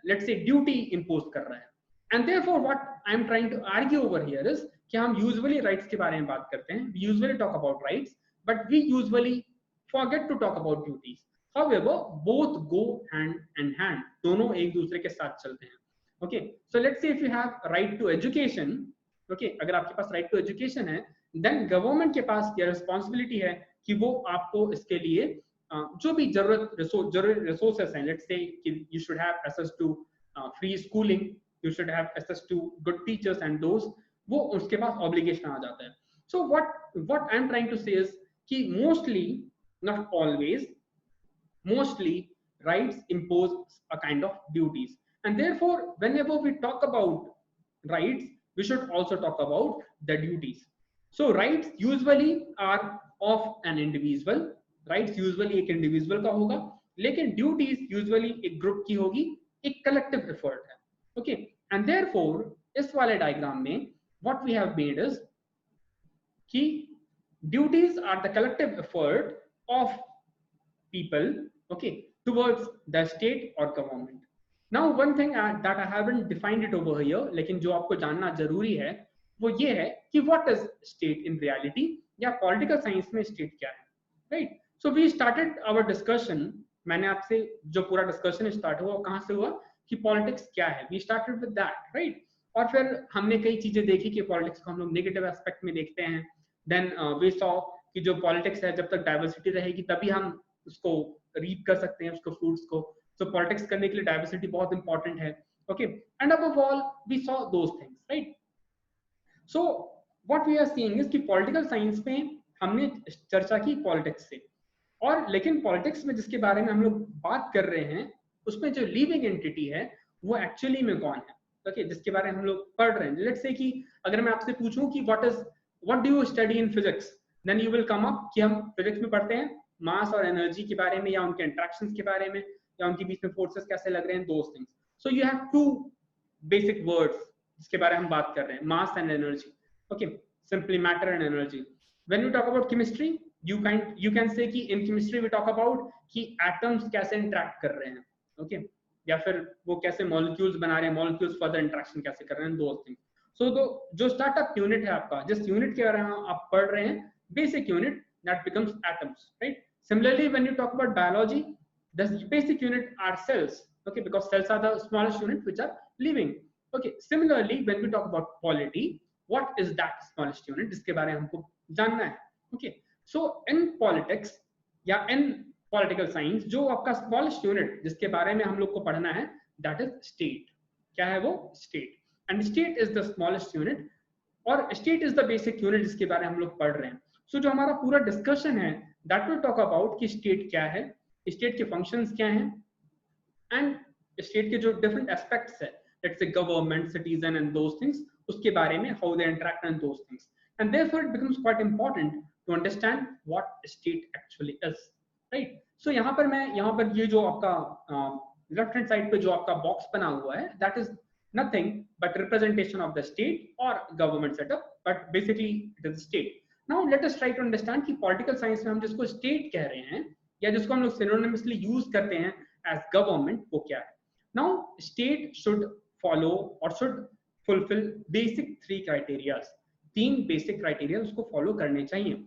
लेट्स से ड्यूटी इंपोज कर रहा है. And therefore what I am trying to argue over here is कि हम यूजुअली राइट्स के बारे में बात करते हैं, we usually talk about rights, but we usually forget to talk about duties. However both go hand in hand, दोनों एक दूसरे के साथ चलते हैं. Okay, so let's say if you have right to education, okay, अगर आपके पास राइट टू एजुकेशन है, देन गवर्नमेंट के पास यह रिस्पॉन्सिबिलिटी है कि वो आपको इसके लिए जो भी जरूरी रिसोर्सेस हैं, let's say you should have access to free schooling, you should have access to good teachers and those, वो उसके पास ऑब्लिगेशन आ जाता है. So what I am trying to say is कि mostly, not always, mostly rights impose a kind of duties, and therefore whenever we talk about rights we should also talk about the duties. So rights usually are of an individual, rights usually एक individual का होगा, लेकिन duties usually एक group की होगी, एक collective effort है. Okay, and therefore इस वाले diagram में what we have made is कि duties are the collective effort of people, okay, towards the state or government. Now one thing that I haven't defined it over here, लेकिन जो आपको जानना जरूरी है वो ये है कि what is state in reality, या political science में state क्या है, right? So we started our discussion मैंने आपसे जो पूरा डिस्कशन स्टार्ट हुआ वो कहाँ से हुआ कि पॉलिटिक्स क्या है, we started with that, right. और फिर हमने कई चीजें देखी कि पॉलिटिक्स को हम लोग नेगेटिव एस्पेक्ट में देखते हैं। देन वी सॉ कि जो पॉलिटिक्स है, जब तक डाइवर्सिटी रहेगी तभी हम उसको रीड कर सकते हैं, उसको फ्रूट्स को। तो पॉलिटिक्स करने के लिए डाइवर्सिटी बहुत इंपॉर्टेंट है, okay. And above all we saw those things, right. So what we are seeing is कि पॉलिटिकल साइंस में हमने चर्चा की पॉलिटिक्स से, और लेकिन पॉलिटिक्स में जिसके बारे में हम लोग बात कर रहे हैं उसमें जो लिविंग एंटिटी है वो एक्चुअली में कौन है, ओके, जिसके बारे में हम लोग पढ़ रहे हैं। लेट्स से कि अगर मैं आपसे पूछूं कि what do you study in physics, then you will come up कि हम फिजिक्स में पढ़ते हैं मास और एनर्जी के बारे में, या उनके इंटरेक्शंस के बारे में, या उनके बीच में फोर्सेस कैसे लग रहे हैं, those things. So you have two basic words जिसके बारे में हम बात कर रहे हैं, mass and energy, okay, simply matter and energy. When you talk about chemistry, you can say कि in chemistry we talk about कि atoms कैसे interact कर रहे हैं, okay, या फिर वो कैसे molecules बना रहे हैं, molecules further interaction कैसे कर रहे हैं, those things. So जो startup unit है आपका, जिस unit के बारे में आप पढ़ रहे हैं, basic unit that becomes atoms, right? Similarly, when you talk about biology, the basic unit are cells, okay, because cells are the smallest unit which are living, okay. Similarly, when we talk about polity, what is that smallest unit जिसके बारे में हमको जानना है, okay. So in politics या in political science जो आपका smallest unit जिसके बारे में हम लोग को पढ़ना है, that is state. क्या है वो? State. And state is the smallest unit, और state is the basic unit जिसके बारे में हम लोग पढ़ रहे हैं. So जो हमारा पूरा discussion है that will talk about कि state क्या है, state के functions क्या हैं, and state के जो different aspects है, let's say government, citizen and those things, उसके बारे में how they interact and those things. And therefore it becomes quite important to understand what state actually is, right? So यहाँ पर ये जो आपका लेफ्ट हैंड साइड पे जो आपका बॉक्स बना हुआ है, that is nothing but representation of the state or government setup, but basically it is state. Now let us try to understand कि political science में हम जिसको state कह रहे हैं या जिसको हम लोग synonymously use करते हैं as government, वो क्या है? Now state should follow or should fulfill basic 3 criteria. 3 basic criteria उसको follow करने चाहिए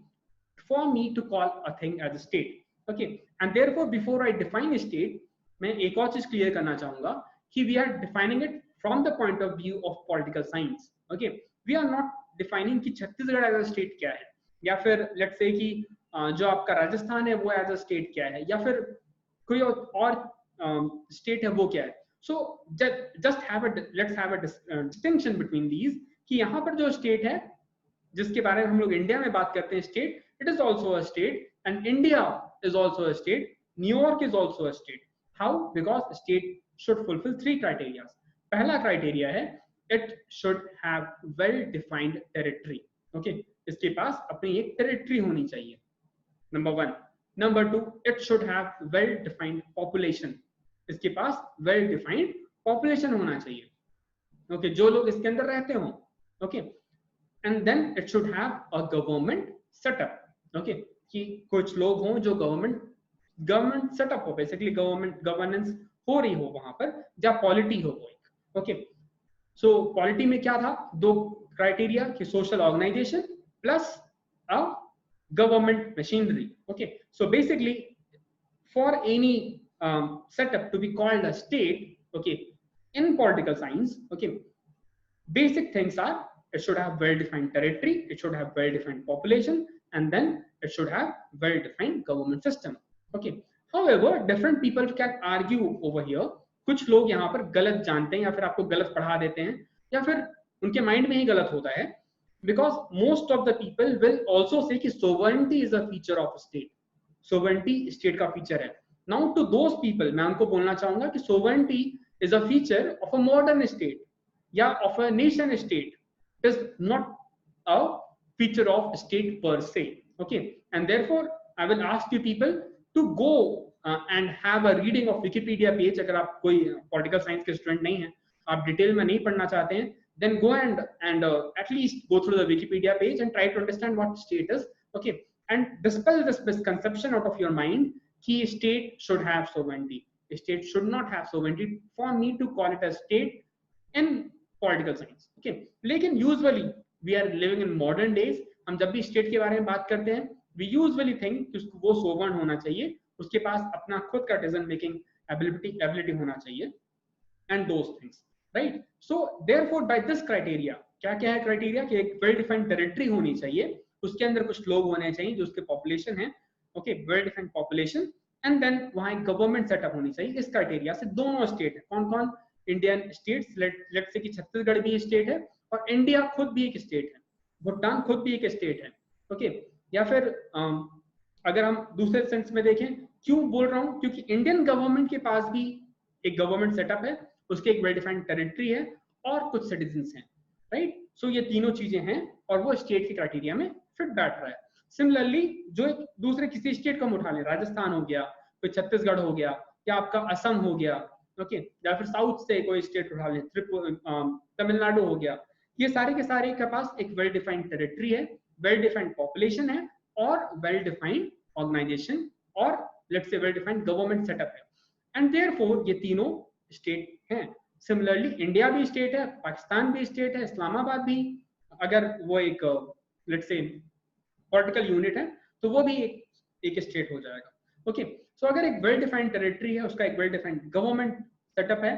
for me to call a thing as a state, okay. And therefore before I define a state, मैं एक और चीज क्लियर करना चाहूंगा कि we are defining it from the point of view of political science, okay. We are not defining कि छत्तीसगढ़ as a state क्या है, या फिर let's say कि जो आपका राजस्थान है वो as a state क्या है, या फिर कोई और state है वो क्या है. So just let's have a distinction between these कि यहाँ पर जो state है जिसके बारे में हम लोग इंडिया में बात करते हैं, state, it is also a state, and India is also a state, New York is also a state. How? Because state should fulfill 3 criteria. पहला criteria है it should have well defined territory, okay, इसके पास अपनी एक territory होनी चाहिए, number 1. Number 2, it should have well defined population, इसके पास well defined population होना चाहिए, okay, जो लोग इसके अंदर रहते हो, okay. And then it should have a government setup, okay, कि कुछ लोग हों जो government setup हो, basically government governance हो रही हो वहां पर, जहाँ polity हो वो एक, okay. So polity में क्या था? 2 criteria कि social organization plus a government machinery, okay. So basically for any setup to be called a state, okay, in political science, okay, basic things are it should have well-defined territory, it should have well-defined population, and then it should have well-defined government system, okay. However, different people can argue over here. कुछ लोग यहाँ पर गलत जानते हैं या फिर आपको गलत पढ़ा देते हैं या फिर उनके माइंड में ही गलत होता है, because most of the people will also say कि sovereignty is a feature of state. Sovereignty state का feature है. Now to those people मैं उनको बोलना चाहूंगा कि sovereignty is a feature of a modern state या of a nation state. Is not a feature of state per se, okay. And therefore I will ask you people to go and have a reading of Wikipedia page. अगर आप कोई political science के स्टूडेंट नहीं हैं, आप डिटेल में नहीं पढ़ना चाहते हैं, then go and at least go through the Wikipedia page and try to understand what state is, okay. And dispel this misconception out of your mind कि state should have sovereignty. State should not have sovereignty for me to call it a state in political science, okay. लेकिन usually we are living in modern days, हम जब भी state के बारे में बात करते हैं we usually think कि वो sovereign होना चाहिए, उसके पास अपना खुद का डिसीजन मेकिंग एबिलिटी होना चाहिए, and those things, right. So therefore by this criteria, क्या क्या है क्राइटेरिया कि एक वेल डिफाइंड टेरिटरी होनी चाहिए, उसके अंदर कुछ लोग होने चाहिए जो उसके पॉपुलेशन है, okay, well defined population, and then वहां एक गवर्नमेंट सेटअप होनी चाहिए। इस क्राइटेरिया से दोनों स्टेट है, कौन कौन, इंडियन स्टेट्स, लेट से कि छत्तीसगढ़ भी स्टेट है और इंडिया खुद भी एक स्टेट है, भूटान खुद भी एक स्टेट है, ओके। या फिर अगर हम दूसरे सेंस में देखें, क्यों बोल रहा हूं, क्योंकि इंडियन गवर्नमेंट के पास भी एक गवर्नमेंट सेटअप है, उसके एक वेल डिफाइंड टेरिटरी है और कुछ सिटीजन्स हैं, राइट। सो ये तीनों चीजें हैं और वो स्टेट के क्राइटेरिया में फिट बैठ रहा है। सिमिलरली जो एक दूसरे किसी स्टेट को हम उठा लें, राजस्थान हो गया, कोई छत्तीसगढ़ हो गया, या आपका असम हो गया, ओके, या फिर साउथ से कोई स्टेट उठा लें, तमिलनाडु हो गया, ये सारे के सारे के पास एक वेल डिफाइंड टेरिटरी है, वेल डिफाइंड पॉपुलेशन है और वेल डिफाइंड ऑर्गेनाइजेशन और let's say well defined government setup है, एंड देयरफॉर ये तीनों स्टेट हैं। सिमिलरली इंडिया भी स्टेट है, पाकिस्तान भी स्टेट है, इस्लामाबाद भी, अगर वो एक लेट्स से पॉलिटिकल यूनिट है तो वो भी एक स्टेट हो जाएगा, ओके। सो अगर एक वेल डिफाइंड टेरिटरी है, उसका एक वेल डिफाइंड गवर्नमेंट सेटअप है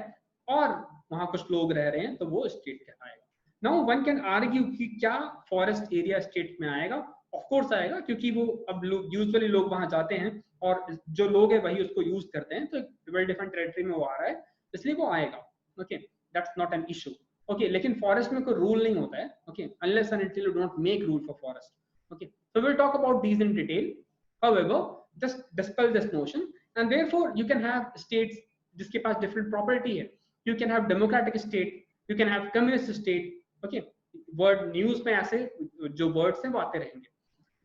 और वहां कुछ लोग रह रहे हैं, तो वो स्टेट कहलाएगा। नाउ वन कैन आर्ग्यू कि क्या फॉरेस्ट एरिया स्टेट में आएगा? ऑफ कोर्स आएगा, क्योंकि वो अब यूजुअली लोग वहां जाते हैं और जो लोग हैं वही उसको यूज करते हैं, तो वेल डिफाइंड टेरिटरी में वो आ रहा है, इसलिए वो आएगा, okay, that's not an issue, okay. लेकिन फॉरेस्ट में कोई रूल नहीं होता है, okay, unless and until you don't make rule for forest, okay. So we'll talk about these in detail. However, just dispel this notion, and therefore you can have states जिसके पास different property है. You can have democratic state, you can have communist state, okay. Word news में ऐसे जो words हैं वो आते रहेंगे.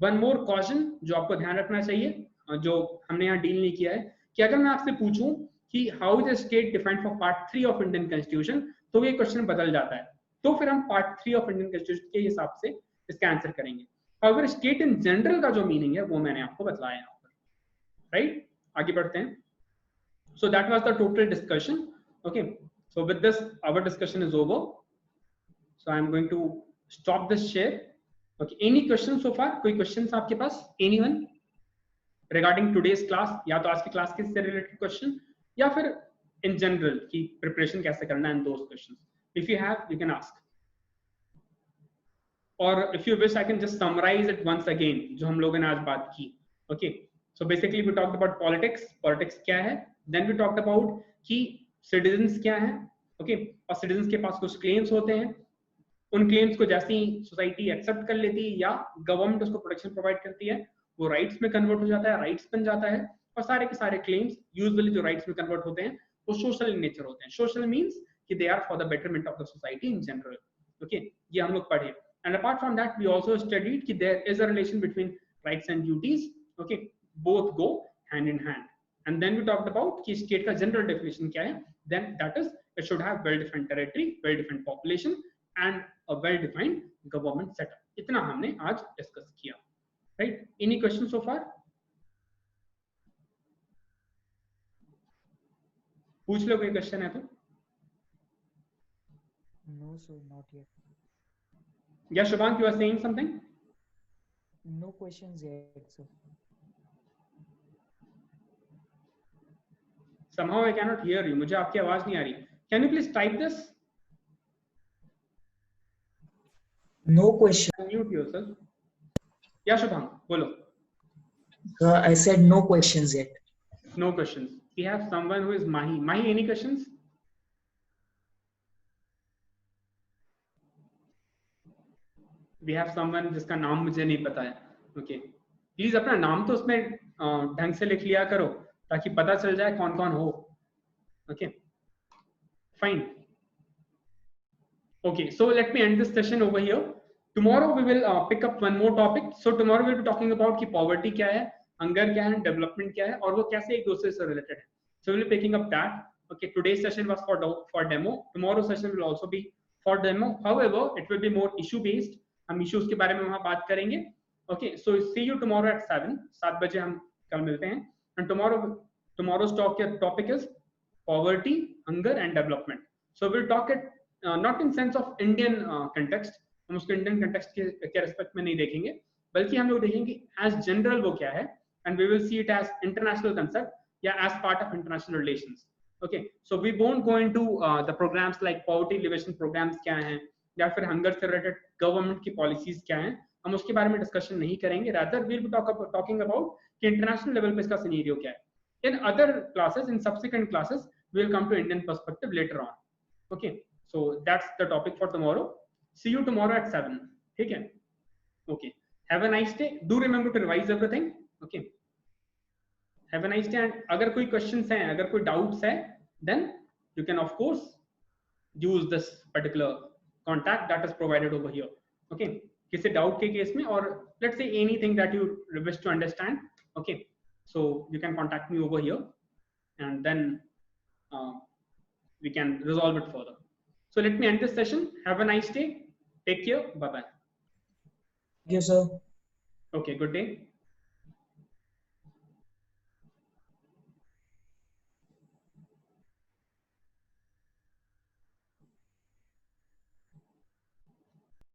One more caution जो आपको ध्यान रखना चाहिए, जो हमने यहाँ डील नहीं किया है, कि अगर मैं आपसे पूछूं कि how is a state defined for part 3 of Indian Constitution, तो ये क्वेश्चन बदल जाता है, तो फिर हम part 3 of Indian Constitution के हिसाब से इसका आंसर करेंगे। अगर स्टेट इन जनरल का जो मीनिंग है वो मैंने आपको बताया यहाँ पर, राइट। आगे बढ़ते हैं। So that was the total discussion, okay. So with this our discussion is over, so I am going to stop this share, okay. Any question so far? कोई क्वेश्चंस आपके पास, एनीवन रिगार्डिंग टुडेज क्लास, या तो आज की क्लास के से रिलेटेड क्वेश्चन या फिर इन जनरल की प्रिपरेशन कैसे करना है, in those questions, if you have you can ask, or if you wish I can just summarize it once again जो हम लोगों ने आज बात की, okay. So basically we talked about politics क्या है, then we talked about कि citizens क्या है, okay, और citizens के पास कुछ claims होते हैं, उन claims को जैसे ही society accept कर लेती है या government उसको protection provide करती है, वो rights में convert हो जाता है, rights बन जाता है, और सारे के सारे claims usually जो rights में convert होते हैं वो social in nature होते हैं। social means कि they are for the betterment of the society in general, okay, ये हम लोग पढ़े। And apart from that, we also studied that there is a relation between rights and duties. Okay, both go hand in hand. And then we talked about कि state का general definition क्या है. Then that is it should have well-defined territory, well-defined population, and a well-defined government setup. इतना हमने आज discuss किया. Right? Any questions so far? पूछ लो कोई question है तो. No, sir, not yet. Yeah, Shubhank, you are saying something? No questions yet, sir. Somehow I cannot hear you. मुझे आपकी आवाज नहीं आ रही. Can you please type this? No question. Mute yourself. Yeah, Shubhank, बोलो. I said no questions yet. No questions. We have someone who is Mahi. Mahi, any questions? We have someone जिसका नाम मुझे नहीं पता है. Okay. Please अपना नाम तो उसमें ढंग से लिख लिया करो ताकि पता चल जाए कौन कौन हो. Okay. Fine. Okay. So let me end this session over here. Tomorrow we will pick up one more topic. So tomorrow we'll be talking about कि poverty क्या है, hunger क्या है, development क्या है, और वो कैसे एक दूसरे से related है. So we'll be picking up that. Okay. Today's session was for demo. Tomorrow's session will also be for demo. However, it will be more issue based. हम issues के बारे में वहाँ बात करेंगे. Okay. So see you tomorrow at 7 बजे हम कल मिलते हैं. And tomorrow's topic is poverty, hunger, and development. So we'll talk it not in sense of Indian context. हम उसको इंडियन कंटेक्स्ट के रेस्पेक्ट में नहीं देखेंगे, बल्कि हम लोग देखेंगे एज जनरल वो क्या है, and we will see it as international concept, yeah, as part of international relations. Okay, so we won't go into the programs like poverty alleviation programs क्या हैं, या फिर hunger से related government की policies क्या हैं, हम उसके बारे में discussion नहीं करेंगे. Rather we'll be talking about कि international level पे इसका scenario क्या है. In other classes, in subsequent classes, we will come to Indian perspective later on. Okay, so that's the topic for tomorrow. See you tomorrow at 7. ठीक है? Okay. Have a nice day. Do remember to revise everything. Okay. Have a nice day. And अगर कोई questions हैं, अगर कोई doubts हैं, then you can of course use this particular contact that is provided over here. Okay. किसी doubt के case में, or let's say anything that you wish to understand. Okay. So you can contact me over here, and then we can resolve it further. So let me end this session. Have a nice day. Take care. Bye bye. Thank you, sir. Okay. Good day.